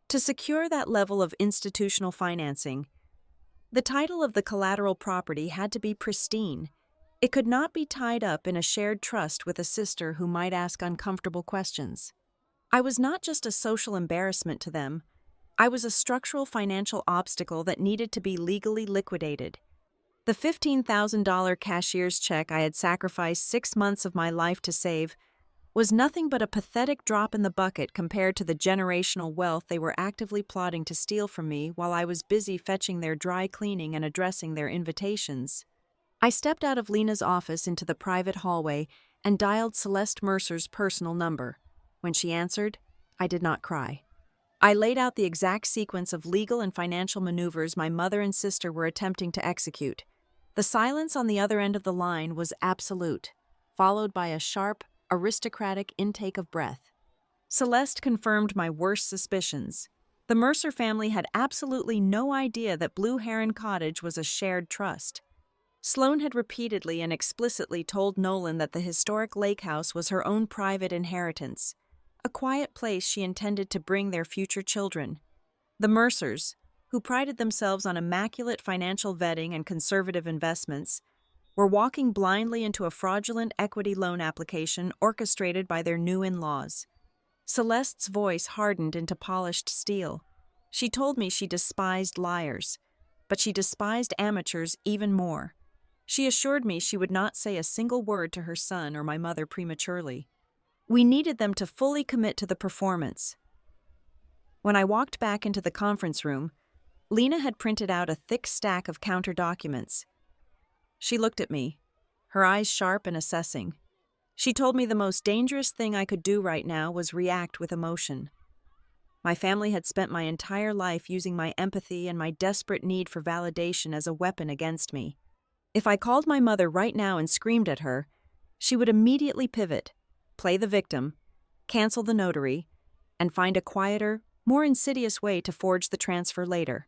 To secure that level of institutional financing, the title of the collateral property had to be pristine. It could not be tied up in a shared trust with a sister who might ask uncomfortable questions. I was not just a social embarrassment to them. I was a structural financial obstacle that needed to be legally liquidated. The $15,000 cashier's check I had sacrificed 6 months of my life to save was nothing but a pathetic drop in the bucket compared to the generational wealth they were actively plotting to steal from me while I was busy fetching their dry cleaning and addressing their invitations. I stepped out of Lena's office into the private hallway and dialed Celeste Mercer's personal number. When she answered, I did not cry. I laid out the exact sequence of legal and financial maneuvers my mother and sister were attempting to execute. The silence on the other end of the line was absolute, followed by a sharp, aristocratic intake of breath. Celeste confirmed my worst suspicions. The Mercer family had absolutely no idea that Blue Heron Cottage was a shared trust. Sloan had repeatedly and explicitly told Nolan that the historic lake house was her own private inheritance, a quiet place she intended to bring their future children. The Mercers, who prided themselves on immaculate financial vetting and conservative investments, were walking blindly into a fraudulent equity loan application orchestrated by their new in-laws. Celeste's voice hardened into polished steel. She told me she despised liars, but she despised amateurs even more. She assured me she would not say a single word to her son or my mother prematurely. We needed them to fully commit to the performance. When I walked back into the conference room, Lena had printed out a thick stack of counter documents. She looked at me, her eyes sharp and assessing. She told me the most dangerous thing I could do right now was react with emotion. My family had spent my entire life using my empathy and my desperate need for validation as a weapon against me. If I called my mother right now and screamed at her, she would immediately pivot, play the victim, cancel the notary, and find a quieter, more insidious way to forge the transfer later.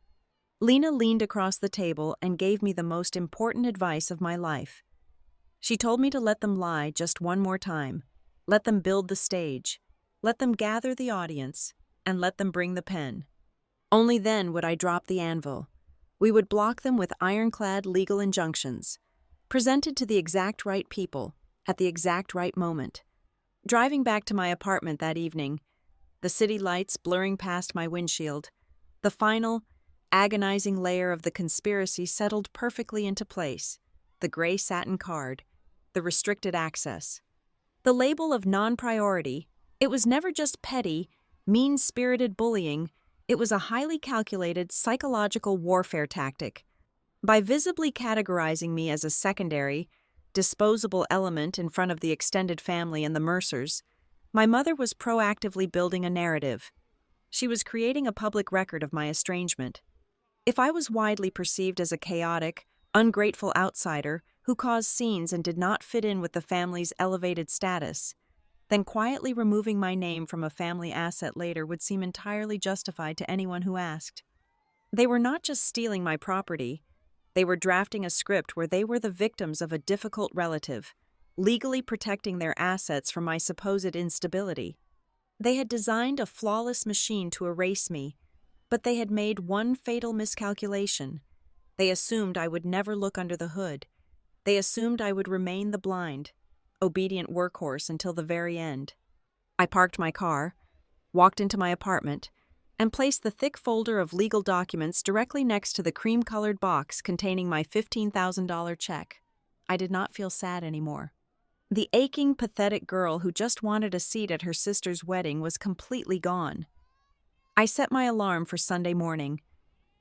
Lena leaned across the table and gave me the most important advice of my life. She told me to let them lie just one more time, let them build the stage, let them gather the audience, and let them bring the pen. Only then would I drop the anvil. We would block them with ironclad legal injunctions, presented to the exact right people, at the exact right moment. Driving back to my apartment that evening, the city lights blurring past my windshield, the final, agonizing layer of the conspiracy settled perfectly into place: the gray satin card, the restricted access. The label of non-priority, it was never just petty, mean-spirited bullying, it was a highly calculated psychological warfare tactic. By visibly categorizing me as a secondary, disposable element in front of the extended family and the Mercers, my mother was proactively building a narrative. She was creating a public record of my estrangement. If I was widely perceived as a chaotic, ungrateful outsider who caused scenes and did not fit in with the family's elevated status, then quietly removing my name from a family asset later would seem entirely justified to anyone who asked. They were not just stealing my property, they were drafting a script where they were the victims of a difficult relative, legally protecting their assets from my supposed instability. They had designed a flawless machine to erase me, but they had made one fatal miscalculation. They assumed I would never look under the hood. They assumed I would remain the blind, obedient workhorse until the very end. I parked my car, walked into my apartment, and placed the thick folder of legal documents directly next to the cream-colored box containing my $15,000 check. I did not feel sad anymore. The aching, pathetic girl who just wanted a seat at her sister's wedding was completely gone. I set my alarm for Sunday morning,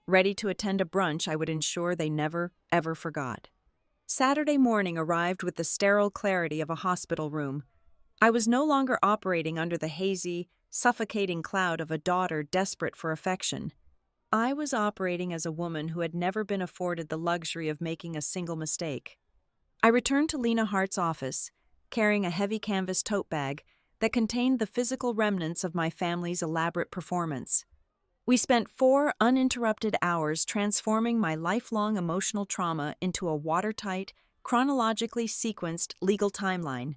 ready to attend a brunch I would ensure they never, ever forgot. Saturday morning arrived with the sterile clarity of a hospital room. I was no longer operating under the hazy, suffocating cloud of a daughter desperate for affection. I was operating as a woman who had never been afforded the luxury of making a single mistake. I returned to Lena Hart's office, carrying a heavy canvas tote bag that contained the physical remnants of my family's elaborate performance. We spent 4 uninterrupted hours transforming my lifelong emotional trauma into a watertight, chronologically sequenced legal timeline.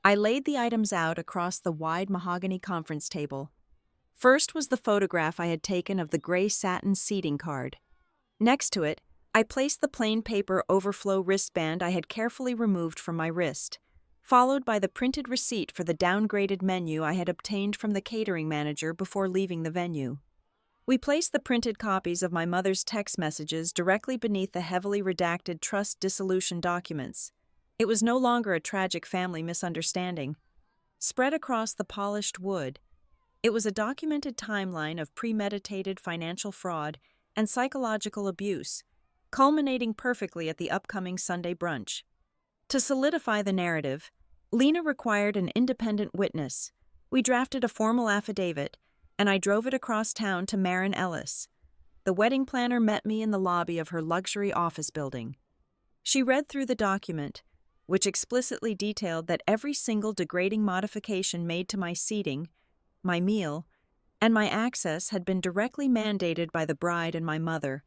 I laid the items out across the wide mahogany conference table. First was the photograph I had taken of the gray satin seating card. Next to it, I placed the plain paper overflow wristband I had carefully removed from my wrist, followed by the printed receipt for the downgraded menu I had obtained from the catering manager before leaving the venue. We placed the printed copies of my mother's text messages directly beneath the heavily redacted trust dissolution documents. It was no longer a tragic family misunderstanding. Spread across the polished wood, it was a documented timeline of premeditated financial fraud and psychological abuse, culminating perfectly at the upcoming Sunday brunch. To solidify the narrative, Lena required an independent witness. We drafted a formal affidavit, and I drove it across town to Marin Ellis. The wedding planner met me in the lobby of her luxury office building. She read through the document, which explicitly detailed that every single degrading modification made to my seating, my meal, and my access had been directly mandated by the bride and my mother.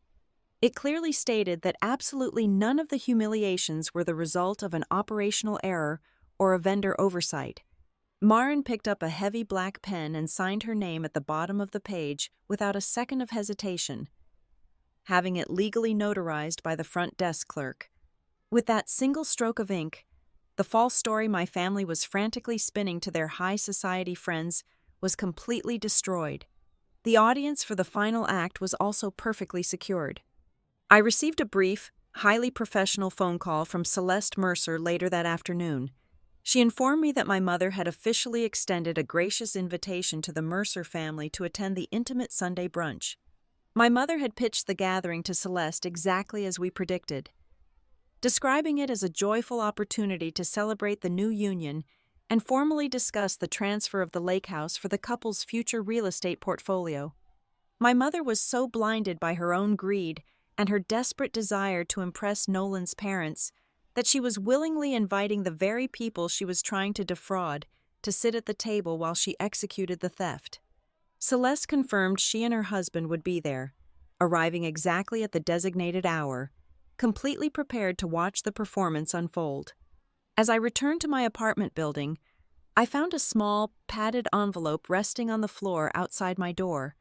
It clearly stated that absolutely none of the humiliations were the result of an operational error or a vendor oversight. Marin picked up a heavy black pen and signed her name at the bottom of the page without a second of hesitation, having it legally notarized by the front desk clerk. With that single stroke of ink, the false story my family was frantically spinning to their high society friends was completely destroyed. The audience for the final act was also perfectly secured. I received a brief, highly professional phone call from Celeste Mercer later that afternoon. She informed me that my mother had officially extended a gracious invitation to the Mercer family to attend the intimate Sunday brunch. My mother had pitched the gathering to Celeste exactly as we predicted, describing it as a joyful opportunity to celebrate the new union and formally discuss the transfer of the lake house for the couple's future real estate portfolio. My mother was so blinded by her own greed and her desperate desire to impress Nolan's parents that she was willingly inviting the very people she was trying to defraud to sit at the table while she executed the theft. Celeste confirmed she and her husband would be there, arriving exactly at the designated hour, completely prepared to watch the performance unfold. As I returned to my apartment building, I found a small, padded envelope resting on the floor outside my door.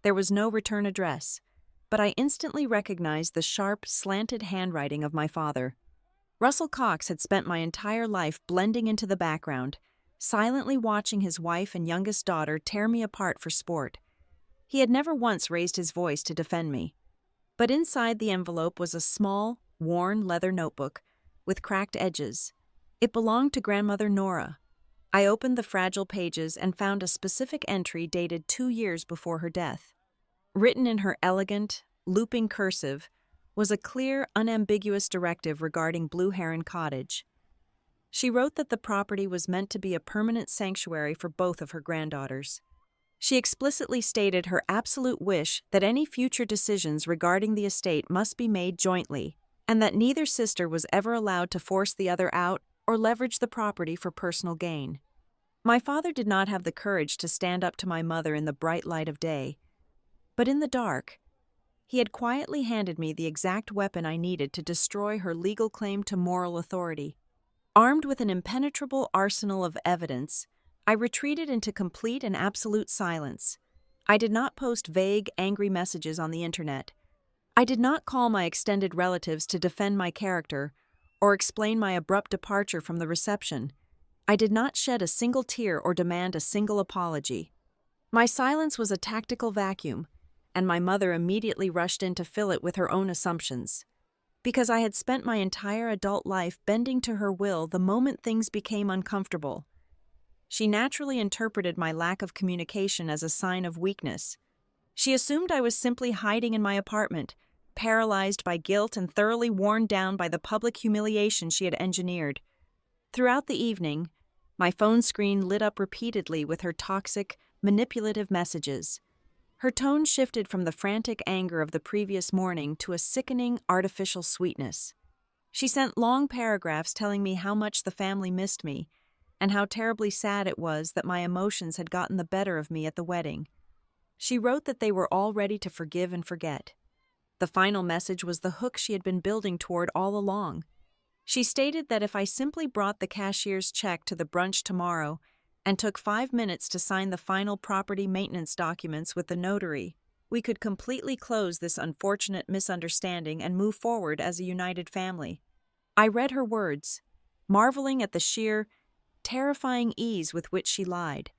There was no return address, but I instantly recognized the sharp, slanted handwriting of my father. Russell Cox had spent my entire life blending into the background, silently watching his wife and youngest daughter tear me apart for sport. He had never once raised his voice to defend me. But inside the envelope was a small, worn leather notebook with cracked edges. It belonged to Grandmother Nora. I opened the fragile pages and found a specific entry dated 2 years before her death. Written in her elegant, looping cursive was a clear, unambiguous directive regarding Blue Heron Cottage. She wrote that the property was meant to be a permanent sanctuary for both of her granddaughters. She explicitly stated her absolute wish that any future decisions regarding the estate must be made jointly, and that neither sister was ever allowed to force the other out or leverage the property for personal gain. My father did not have the courage to stand up to my mother in the bright light of day, but in the dark, he had quietly handed me the exact weapon I needed to destroy her legal claim to moral authority. Armed with an impenetrable arsenal of evidence, I retreated into complete and absolute silence. I did not post vague, angry messages on the internet. I did not call my extended relatives to defend my character or explain my abrupt departure from the reception. I did not shed a single tear or demand a single apology. My silence was a tactical vacuum, and my mother immediately rushed in to fill it with her own assumptions. Because I had spent my entire adult life bending to her will the moment things became uncomfortable. She naturally interpreted my lack of communication as a sign of weakness. She assumed I was simply hiding in my apartment, paralyzed by guilt and thoroughly worn down by the public humiliation she had engineered. Throughout the evening, my phone screen lit up repeatedly with her toxic, manipulative messages. Her tone shifted from the frantic anger of the previous morning to a sickening, artificial sweetness. She sent long paragraphs telling me how much the family missed me, and how terribly sad it was that my emotions had gotten the better of me at the wedding. She wrote that they were all ready to forgive and forget. The final message was the hook she had been building toward all along. She stated that if I simply brought the cashier's check to the brunch tomorrow and took 5 minutes to sign the final property maintenance documents with the notary, we could completely close this unfortunate misunderstanding and move forward as a united family. I read her words, marveling at the sheer, terrifying ease with which she lied.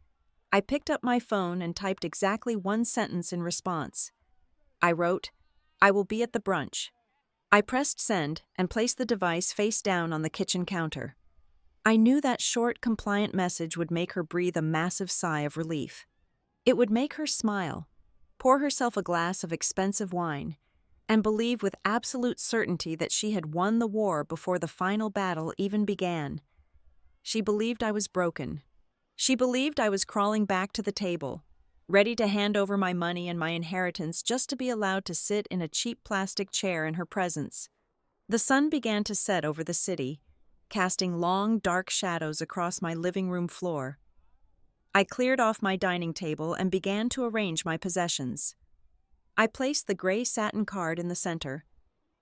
I picked up my phone and typed exactly one sentence in response. I wrote, "I will be at the brunch." I pressed send and placed the device face down on the kitchen counter. I knew that short, compliant message would make her breathe a massive sigh of relief. It would make her smile, pour herself a glass of expensive wine, and believe with absolute certainty that she had won the war before the final battle even began. She believed I was broken. She believed I was crawling back to the table, ready to hand over my money and my inheritance just to be allowed to sit in a cheap plastic chair in her presence. The sun began to set over the city, casting long, dark shadows across my living room floor. I cleared off my dining table and began to arrange my possessions. I placed the gray satin card in the center.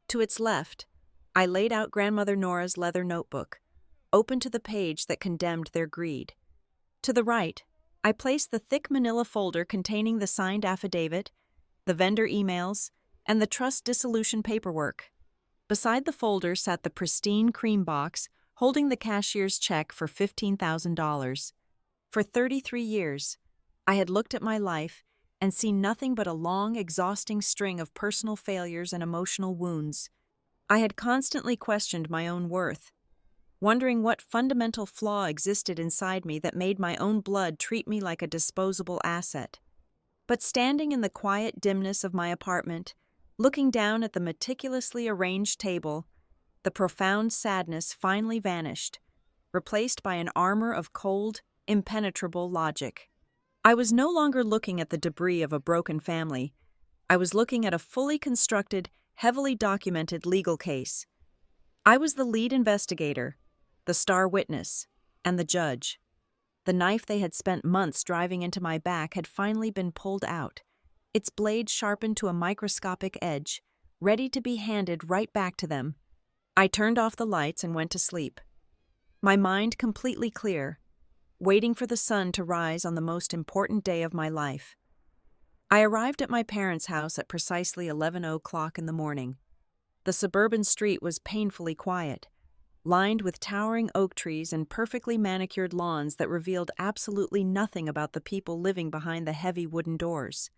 To its left, I laid out Grandmother Nora's leather notebook, open to the page that condemned their greed. To the right, I placed the thick manila folder containing the signed affidavit, the vendor emails, and the trust dissolution paperwork. Beside the folder sat the pristine cream box holding the cashier's check for $15,000. For 33 years, I had looked at my life and seen nothing but a long, exhausting string of personal failures and emotional wounds. I had constantly questioned my own worth, wondering what fundamental flaw existed inside me that made my own blood treat me like a disposable asset. But standing in the quiet dimness of my apartment, looking down at the meticulously arranged table, the profound sadness finally vanished, replaced by an armor of cold, impenetrable logic. I was no longer looking at the debris of a broken family. I was looking at a fully constructed, heavily documented legal case. I was the lead investigator, the star witness, and the judge. The knife they had spent months driving into my back had finally been pulled out, its blade sharpened to a microscopic edge, ready to be handed right back to them. I turned off the lights and went to sleep, my mind completely clear, waiting for the sun to rise on the most important day of my life. I arrived at my parents' house at precisely 11:00 in the morning. The suburban street was painfully quiet, lined with towering oak trees and perfectly manicured lawns that revealed absolutely nothing about the people living behind the heavy wooden doors.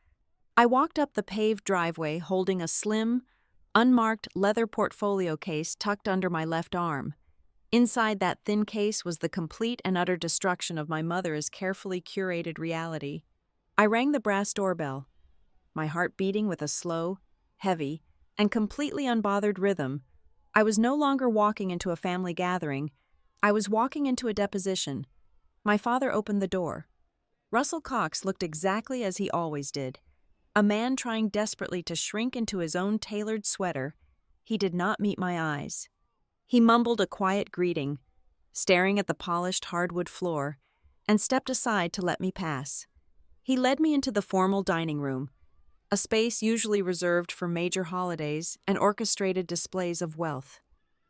I walked up the paved driveway holding a slim, unmarked leather portfolio case tucked under my left arm. Inside that thin case was the complete and utter destruction of my mother's carefully curated reality. I rang the brass doorbell, my heart beating with a slow, heavy, and completely unbothered rhythm. I was no longer walking into a family gathering. I was walking into a deposition. My father opened the door. Russell Cox looked exactly as he always did, a man trying desperately to shrink into his own tailored sweater. He did not meet my eyes. He mumbled a quiet greeting, staring at the polished hardwood floor, and stepped aside to let me pass. He led me into the formal dining room, a space usually reserved for major holidays and orchestrated displays of wealth.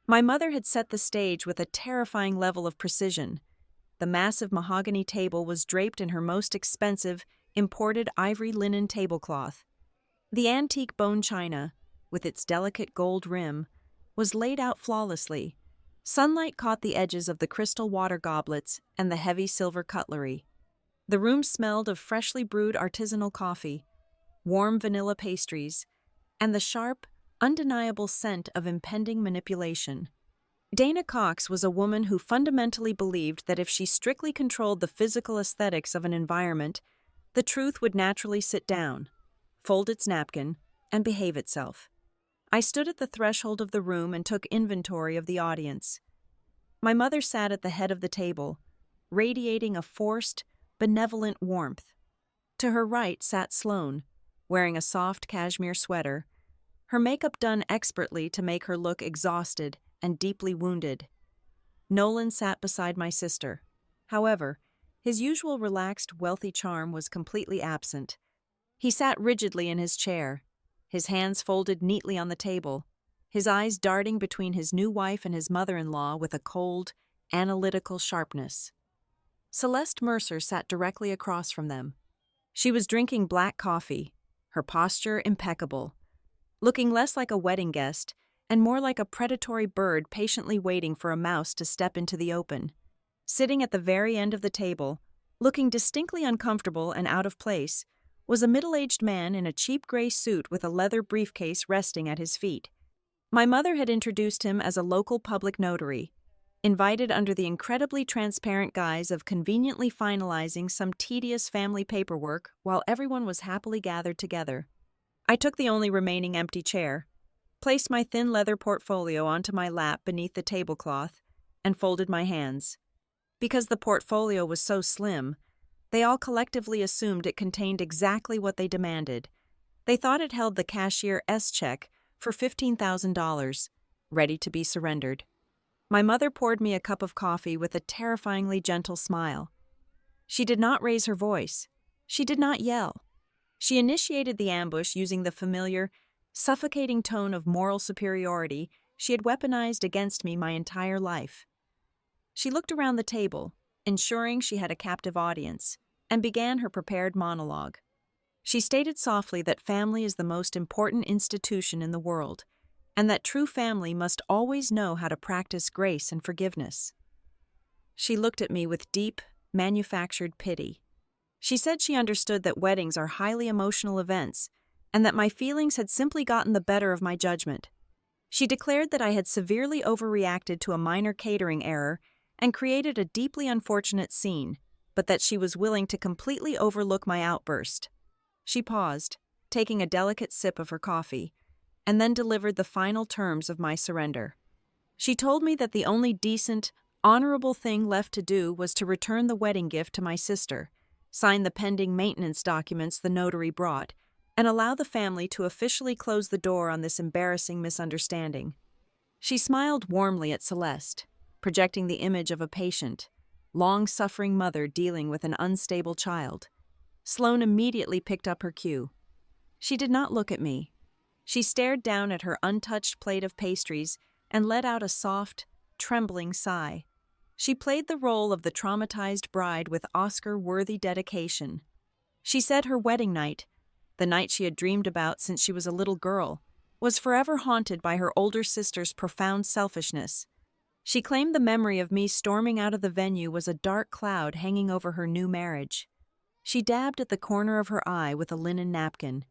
My mother had set the stage with a terrifying level of precision. The massive mahogany table was draped in her most expensive, imported ivory linen tablecloth. The antique bone china, with its delicate gold rim, was laid out flawlessly. Sunlight caught the edges of the crystal water goblets and the heavy silver cutlery. The room smelled of freshly brewed artisanal coffee, warm vanilla pastries, and the sharp, undeniable scent of impending manipulation. Dana Cox was a woman who fundamentally believed that if she strictly controlled the physical aesthetics of an environment, the truth would naturally sit down, fold its napkin, and behave itself. I stood at the threshold of the room and took inventory of the audience. My mother sat at the head of the table, radiating a forced, benevolent warmth. To her right sat Sloane, wearing a soft cashmere sweater, her makeup done expertly to make her look exhausted and deeply wounded. Nolan sat beside my sister. However, his usual relaxed, wealthy charm was completely absent. He sat rigidly in his chair, his hands folded neatly on the table, his eyes darting between his new wife and his mother-in-law with a cold, analytical sharpness. Celeste Mercer sat directly across from them. She was drinking black coffee, her posture impeccable, looking less like a wedding guest and more like a predatory bird patiently waiting for a mouse to step into the open. Sitting at the very end of the table, looking distinctly uncomfortable and out of place, was a middle-aged man in a cheap gray suit with a leather briefcase resting at his feet. My mother had introduced him as a local public notary, invited under the incredibly transparent guise of conveniently finalizing some tedious family paperwork while everyone was happily gathered together. I took the only remaining empty chair, placed my thin leather portfolio onto my lap beneath the tablecloth, and folded my hands. Because the portfolio was so slim, they all collectively assumed it contained exactly what they demanded. They thought it held the cashier's check for $15,000, ready to be surrendered. My mother poured me a cup of coffee with a terrifyingly gentle smile. She did not raise her voice. She did not yell. She initiated the ambush using the familiar, suffocating tone of moral superiority she had weaponized against me my entire life. She looked around the table, ensuring she had a captive audience, and began her prepared monologue. She stated softly that family is the most important institution in the world, and that true family must always know how to practice grace and forgiveness. She looked at me with deep, manufactured pity. She said she understood that weddings are highly emotional events, and that my feelings had simply gotten the better of my judgment. She declared that I had severely overreacted to a minor catering error and created a deeply unfortunate scene, but that she was willing to completely overlook my outburst. She paused, taking a delicate sip of her coffee, and then delivered the final terms of my surrender. She told me that the only decent, honorable thing left to do was to return the wedding gift to my sister, sign the pending maintenance documents the notary brought, and allow the family to officially close the door on this embarrassing misunderstanding. She smiled warmly at Celeste, projecting the image of a patient, long-suffering mother dealing with an unstable child. Sloane immediately picked up her cue. She did not look at me. She stared down at her untouched plate of pastries and let out a soft, trembling sigh. She played the role of the traumatized bride with Oscar-worthy dedication. She said her wedding night, the night she had dreamed about since she was a little girl, was forever haunted by her older sister's profound selfishness. She claimed the memory of me storming out of the venue was a dark cloud hanging over her new marriage. She dabbed at the corner of her eye with a linen napkin,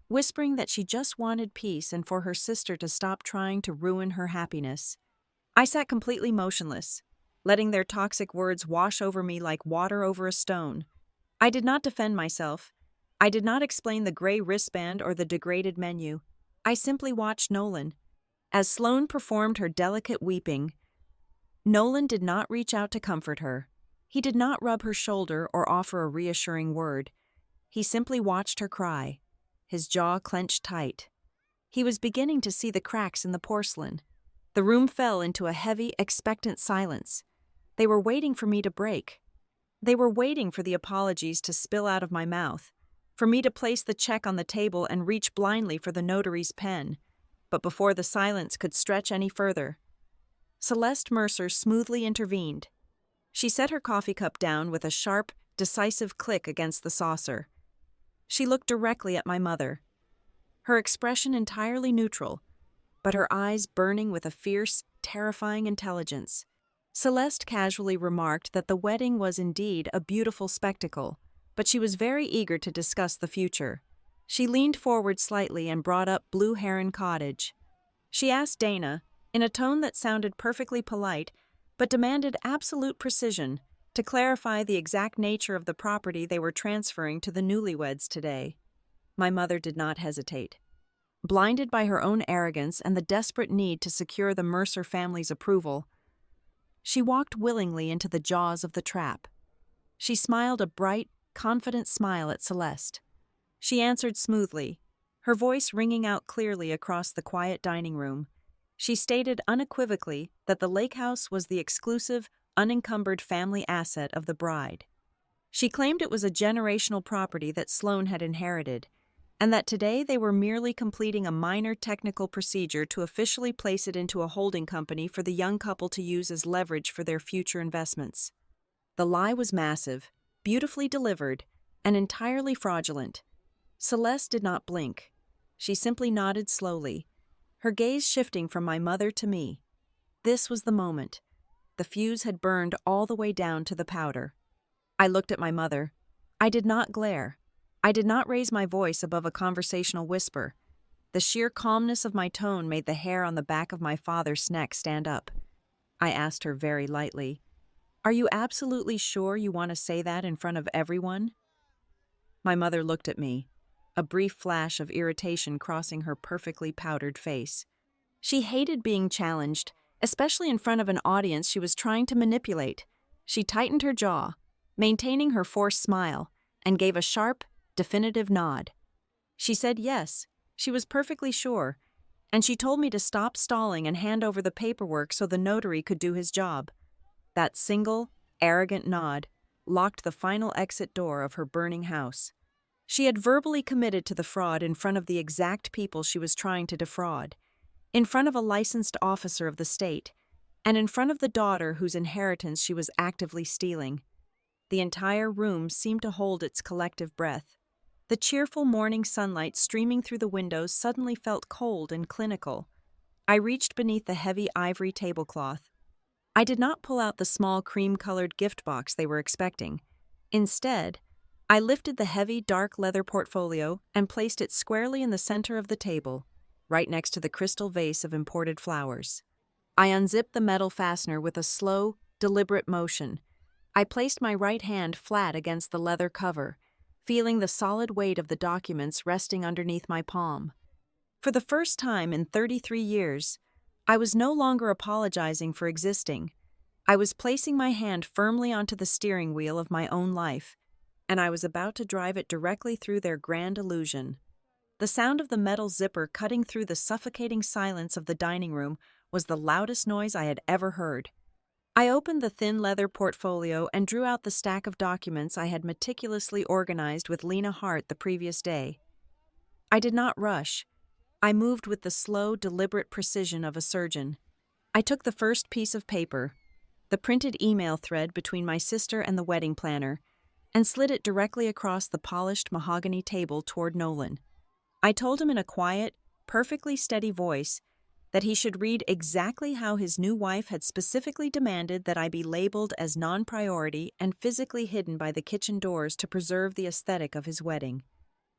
whispering that she just wanted peace and for her sister to stop trying to ruin her happiness. I sat completely motionless, letting their toxic words wash over me like water over a stone. I did not defend myself. I did not explain the gray wristband or the degraded menu. I simply watched Nolan. As Sloane performed her delicate weeping, Nolan did not reach out to comfort her. He did not rub her shoulder or offer a reassuring word. He simply watched her cry, his jaw clenched tight. He was beginning to see the cracks in the porcelain. The room fell into a heavy, expectant silence. They were waiting for me to break. They were waiting for the apologies to spill out of my mouth, for me to place the check on the table and reach blindly for the notary's pen. But before the silence could stretch any further, Celeste Mercer smoothly intervened. She set her coffee cup down with a sharp, decisive click against the saucer. She looked directly at my mother, her expression entirely neutral, but her eyes burning with a fierce, terrifying intelligence. Celeste casually remarked that the wedding was indeed a beautiful spectacle, but she was very eager to discuss the future. She leaned forward slightly and brought up Blue Heron Cottage. She asked Dana, in a tone that sounded perfectly polite, but demanded absolute precision, to clarify the exact nature of the property they were transferring to the newlyweds today. My mother did not hesitate. Blinded by her own arrogance and the desperate need to secure the Mercer family's approval, she walked willingly into the jaws of the trap. She smiled a bright, confident smile at Celeste. She answered smoothly, her voice ringing out clearly across the quiet dining room. She stated unequivocally that the lake house was the exclusive, unencumbered family asset of the bride. She claimed it was a generational property that Sloan had inherited, and that today they were merely completing a minor technical procedure to officially place it into a holding company for the young couple to use as leverage for their future investments. The lie was massive, beautifully delivered, and entirely fraudulent. Celeste did not blink. She simply nodded slowly, her gaze shifting from my mother to me. This was the moment. The fuse had burned all the way down to the powder. I looked at my mother. I did not glare. I did not raise my voice above a conversational whisper. The sheer calmness of my tone made the hair on the back of my father's neck stand up. I asked her very lightly, "Are you absolutely sure you want to say that in front of everyone?" My mother looked at me, a brief flash of irritation crossing her perfectly powdered face. She hated being challenged, especially in front of an audience she was trying to manipulate. She tightened her jaw, maintaining her forced smile, and gave a sharp, definitive nod. She said yes, she was perfectly sure, and she told me to stop stalling and hand over the paperwork so the notary could do his job. That single, arrogant nod locked the final exit door of her burning house. She had verbally committed to the fraud in front of the exact people she was trying to defraud, in front of a licensed officer of the state, and in front of the daughter whose inheritance she was actively stealing. The entire room seemed to hold its collective breath. The cheerful morning sunlight streaming through the windows suddenly felt cold and clinical. I reached beneath the heavy ivory tablecloth. I did not pull out the small cream-colored gift box they were expecting. Instead, I lifted the heavy, dark leather portfolio and placed it squarely in the center of the table, right next to the crystal vase of imported flowers. I unzipped the metal fastener with a slow, deliberate motion. I placed my right hand flat against the leather cover, feeling the solid weight of the documents resting underneath my palm. For the first time in 33 years, I was no longer apologizing for existing. I was placing my hand firmly onto the steering wheel of my own life, and I was about to drive it directly through their grand illusion. The sound of the metal zipper cutting through the suffocating silence of the dining room was the loudest noise I had ever heard. I opened the thin leather portfolio and drew out the stack of documents I had meticulously organized with Lena Hart the previous day. I did not rush. I moved with the slow, deliberate precision of a surgeon. I took the first piece of paper, the printed email thread between my sister and the wedding planner, and slid it directly across the polished mahogany table toward Nolan. I told him in a quiet, perfectly steady voice that he should read exactly how his new wife had specifically demanded that I be labeled as non-priority and physically hidden by the kitchen doors to preserve the aesthetic of his wedding.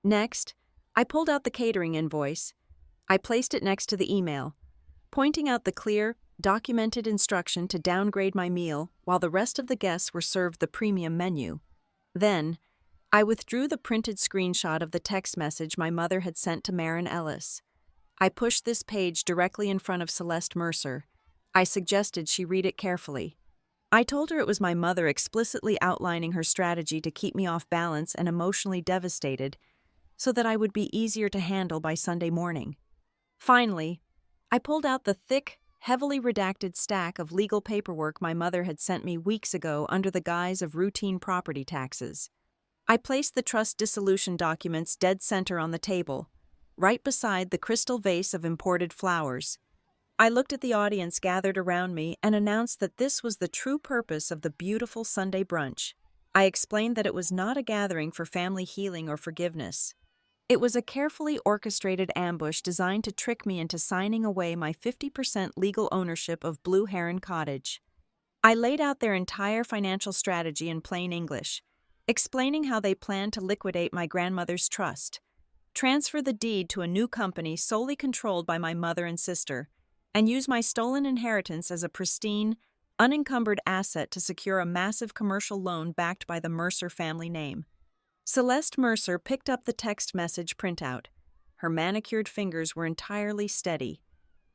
Next, I pulled out the catering invoice. I placed it next to the email, pointing out the clear, documented instruction to downgrade my meal while the rest of the guests were served the premium menu. Then, I withdrew the printed screenshot of the text message my mother had sent to Marin Ellis. I pushed this page directly in front of Celeste Mercer. I suggested she read it carefully. I told her it was my mother explicitly outlining her strategy to keep me off balance and emotionally devastated, so that I would be easier to handle by Sunday morning. Finally, I pulled out the thick, heavily redacted stack of legal paperwork my mother had sent me weeks ago under the guise of routine property taxes. I placed the trust dissolution documents dead center on the table, right beside the crystal vase of imported flowers. I looked at the audience gathered around me and announced that this was the true purpose of the beautiful Sunday brunch. I explained that it was not a gathering for family healing or forgiveness. It was a carefully orchestrated ambush designed to trick me into signing away my 50% legal ownership of Blue Heron Cottage. I laid out their entire financial strategy in plain English, explaining how they planned to liquidate my grandmother's trust, transfer the deed to a new company solely controlled by my mother and sister, and use my stolen inheritance as a pristine, unencumbered asset to secure a massive commercial loan backed by the Mercer family name. Celeste Mercer picked up the text message printout. Her manicured fingers were entirely steady.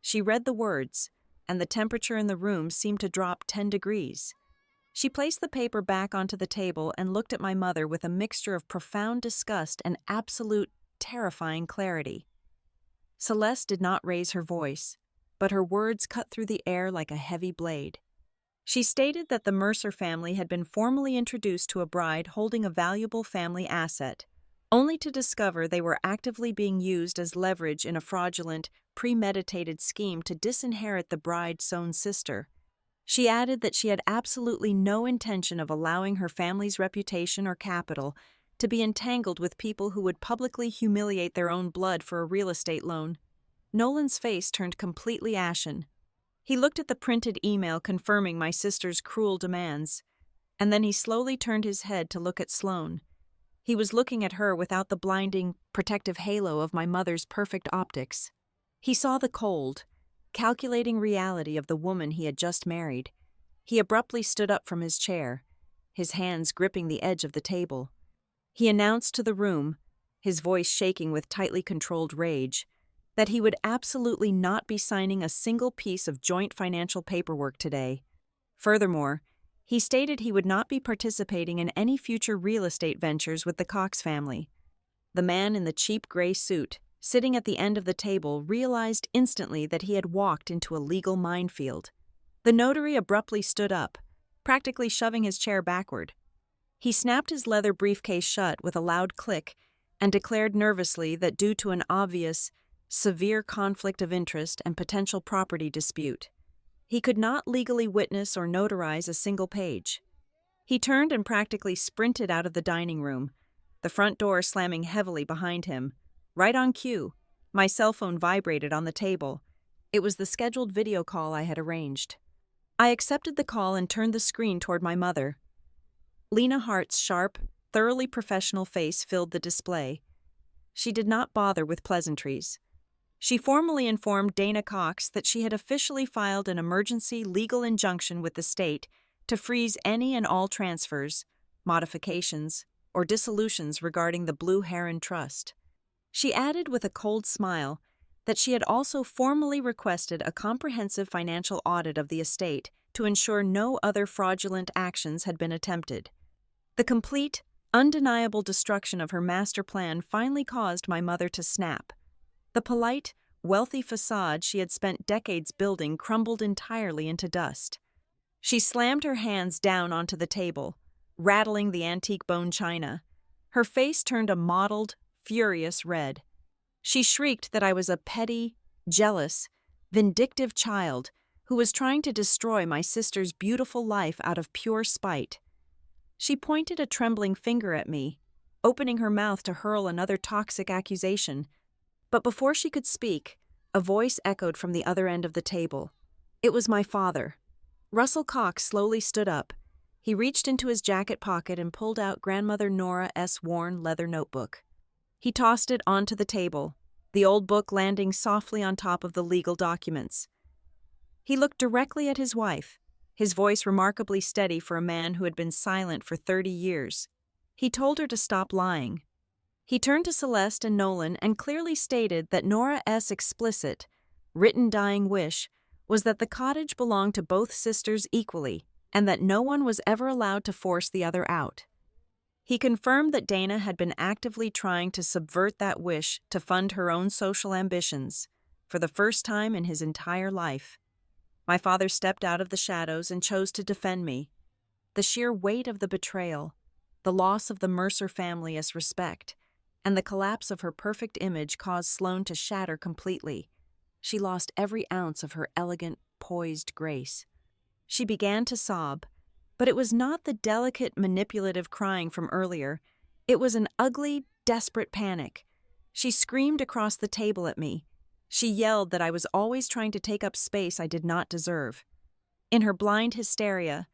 She read the words, and the temperature in the room seemed to drop 10 degrees. She placed the paper back onto the table and looked at my mother with a mixture of profound disgust and absolute, terrifying clarity. Celeste did not raise her voice, but her words cut through the air like a heavy blade. She stated that the Mercer family had been formally introduced to a bride holding a valuable family asset, only to discover they were actively being used as leverage in a fraudulent, premeditated scheme to disinherit the bride's own sister. She added that she had absolutely no intention of allowing her family's reputation or capital to be entangled with people who would publicly humiliate their own blood for a real estate loan. Nolan's face turned completely ashen. He looked at the printed email confirming my sister's cruel demands, and then he slowly turned his head to look at Sloane. He was looking at her without the blinding, protective halo of my mother's perfect optics. He saw the cold, calculating reality of the woman he had just married. He abruptly stood up from his chair, his hands gripping the edge of the table. He announced to the room, his voice shaking with tightly controlled rage, that he would absolutely not be signing a single piece of joint financial paperwork today. Furthermore, he stated he would not be participating in any future real estate ventures with the Cox family. The man in the cheap gray suit, sitting at the end of the table, realized instantly that he had walked into a legal minefield. The notary abruptly stood up, practically shoving his chair backward. He snapped his leather briefcase shut with a loud click and declared nervously that due to an obvious, severe conflict of interest and potential property dispute, he could not legally witness or notarize a single page. He turned and practically sprinted out of the dining room, the front door slamming heavily behind him. Right on cue, my cell phone vibrated on the table. It was the scheduled video call I had arranged. I accepted the call and turned the screen toward my mother. Lena Hart's sharp, thoroughly professional face filled the display. She did not bother with pleasantries. She formally informed Dana Cox that she had officially filed an emergency legal injunction with the state to freeze any and all transfers, modifications, or dissolutions regarding the Blue Heron Trust. She added with a cold smile that she had also formally requested a comprehensive financial audit of the estate to ensure no other fraudulent actions had been attempted. The complete, undeniable destruction of her master plan finally caused my mother to snap. The polite, wealthy facade she had spent decades building crumbled entirely into dust. She slammed her hands down onto the table, rattling the antique bone china. Her face turned a mottled, furious red. She shrieked that I was a petty, jealous, vindictive child who was trying to destroy my sister's beautiful life out of pure spite. She pointed a trembling finger at me, opening her mouth to hurl another toxic accusation. But before she could speak, a voice echoed from the other end of the table. It was my father. Russell Cox slowly stood up. He reached into his jacket pocket and pulled out Grandmother Nora's worn leather notebook. He tossed it onto the table, the old book landing softly on top of the legal documents. He looked directly at his wife, his voice remarkably steady for a man who had been silent for 30 years. He told her to stop lying. He turned to Celeste and Nolan and clearly stated that Nora's explicit, written dying wish was that the cottage belonged to both sisters equally and that no one was ever allowed to force the other out. He confirmed that Dana had been actively trying to subvert that wish to fund her own social ambitions for the first time in his entire life. My father stepped out of the shadows and chose to defend me. The sheer weight of the betrayal, the loss of the Mercer family's respect, and the collapse of her perfect image caused Sloane to shatter completely. She lost every ounce of her elegant, poised grace. She began to sob, but it was not the delicate, manipulative crying from earlier. It was an ugly, desperate panic. She screamed across the table at me. She yelled that I was always trying to take up space I did not deserve. In her blind hysteria,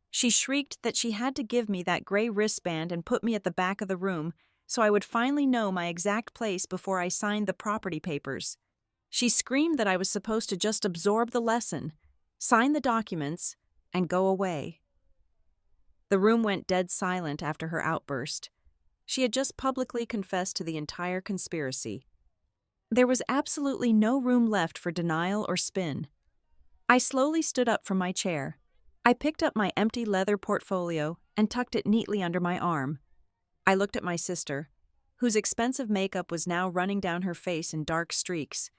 she shrieked that she had to give me that gray wristband and put me at the back of the room so I would finally know my exact place before I signed the property papers. She screamed that I was supposed to just absorb the lesson, sign the documents, and go away. The room went dead silent after her outburst. She had just publicly confessed to the entire conspiracy. There was absolutely no room left for denial or spin. I slowly stood up from my chair. I picked up my empty leather portfolio and tucked it neatly under my arm. I looked at my sister, whose expensive makeup was now running down her face in dark streaks,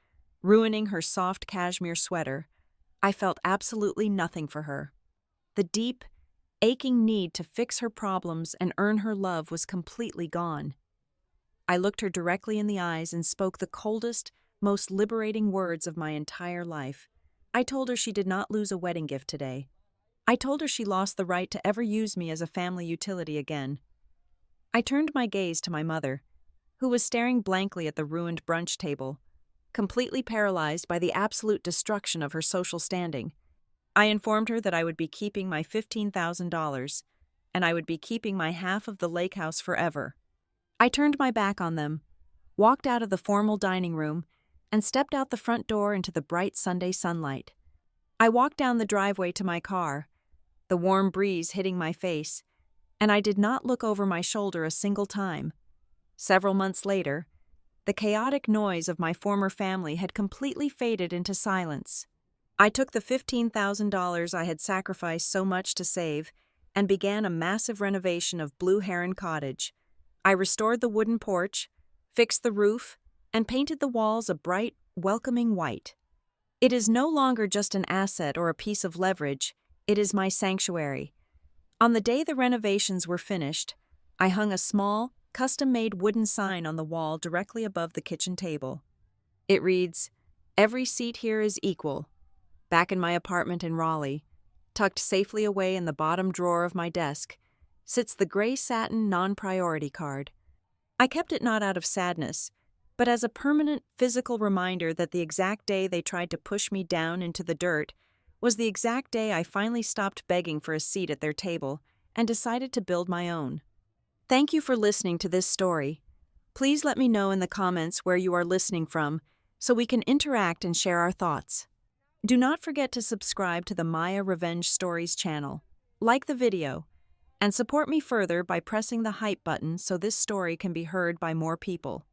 ruining her soft cashmere sweater. I felt absolutely nothing for her. The deep, aching need to fix her problems and earn her love was completely gone. I looked her directly in the eyes and spoke the coldest, most liberating words of my entire life. I told her she did not lose a wedding gift today. I told her she lost the right to ever use me as a family utility again. I turned my gaze to my mother, who was staring blankly at the ruined brunch table, completely paralyzed by the absolute destruction of her social standing. I informed her that I would be keeping my $15,000, and I would be keeping my half of the lake house forever. I turned my back on them, walked out of the formal dining room, and stepped out the front door into the bright Sunday sunlight. I walked down the driveway to my car, the warm breeze hitting my face, and I did not look over my shoulder a single time. Several months later, the chaotic noise of my former family had completely faded into silence. I took the $15,000 I had sacrificed so much to save and began a massive renovation of Blue Heron Cottage. I restored the wooden porch, fixed the roof, and painted the walls a bright, welcoming white. It is no longer just an asset or a piece of leverage, it is my sanctuary. On the day the renovations were finished, I hung a small, custom-made wooden sign on the wall directly above the kitchen table. It reads, "Every seat here is equal." Back in my apartment in Raleigh, tucked safely away in the bottom drawer of my desk, sits the gray satin non-priority card. I kept it not out of sadness, but as a permanent physical reminder that the exact day they tried to push me down into the dirt was the exact day I finally stopped begging for a seat at their table and decided to build my own. Thank you for listening to this story. Please let me know in the comments where you are listening from so we can interact and share our thoughts. Do not forget to subscribe to the Maya Revenge Stories channel, like the video, and support me further by pressing the hype button so this story can be heard by more people.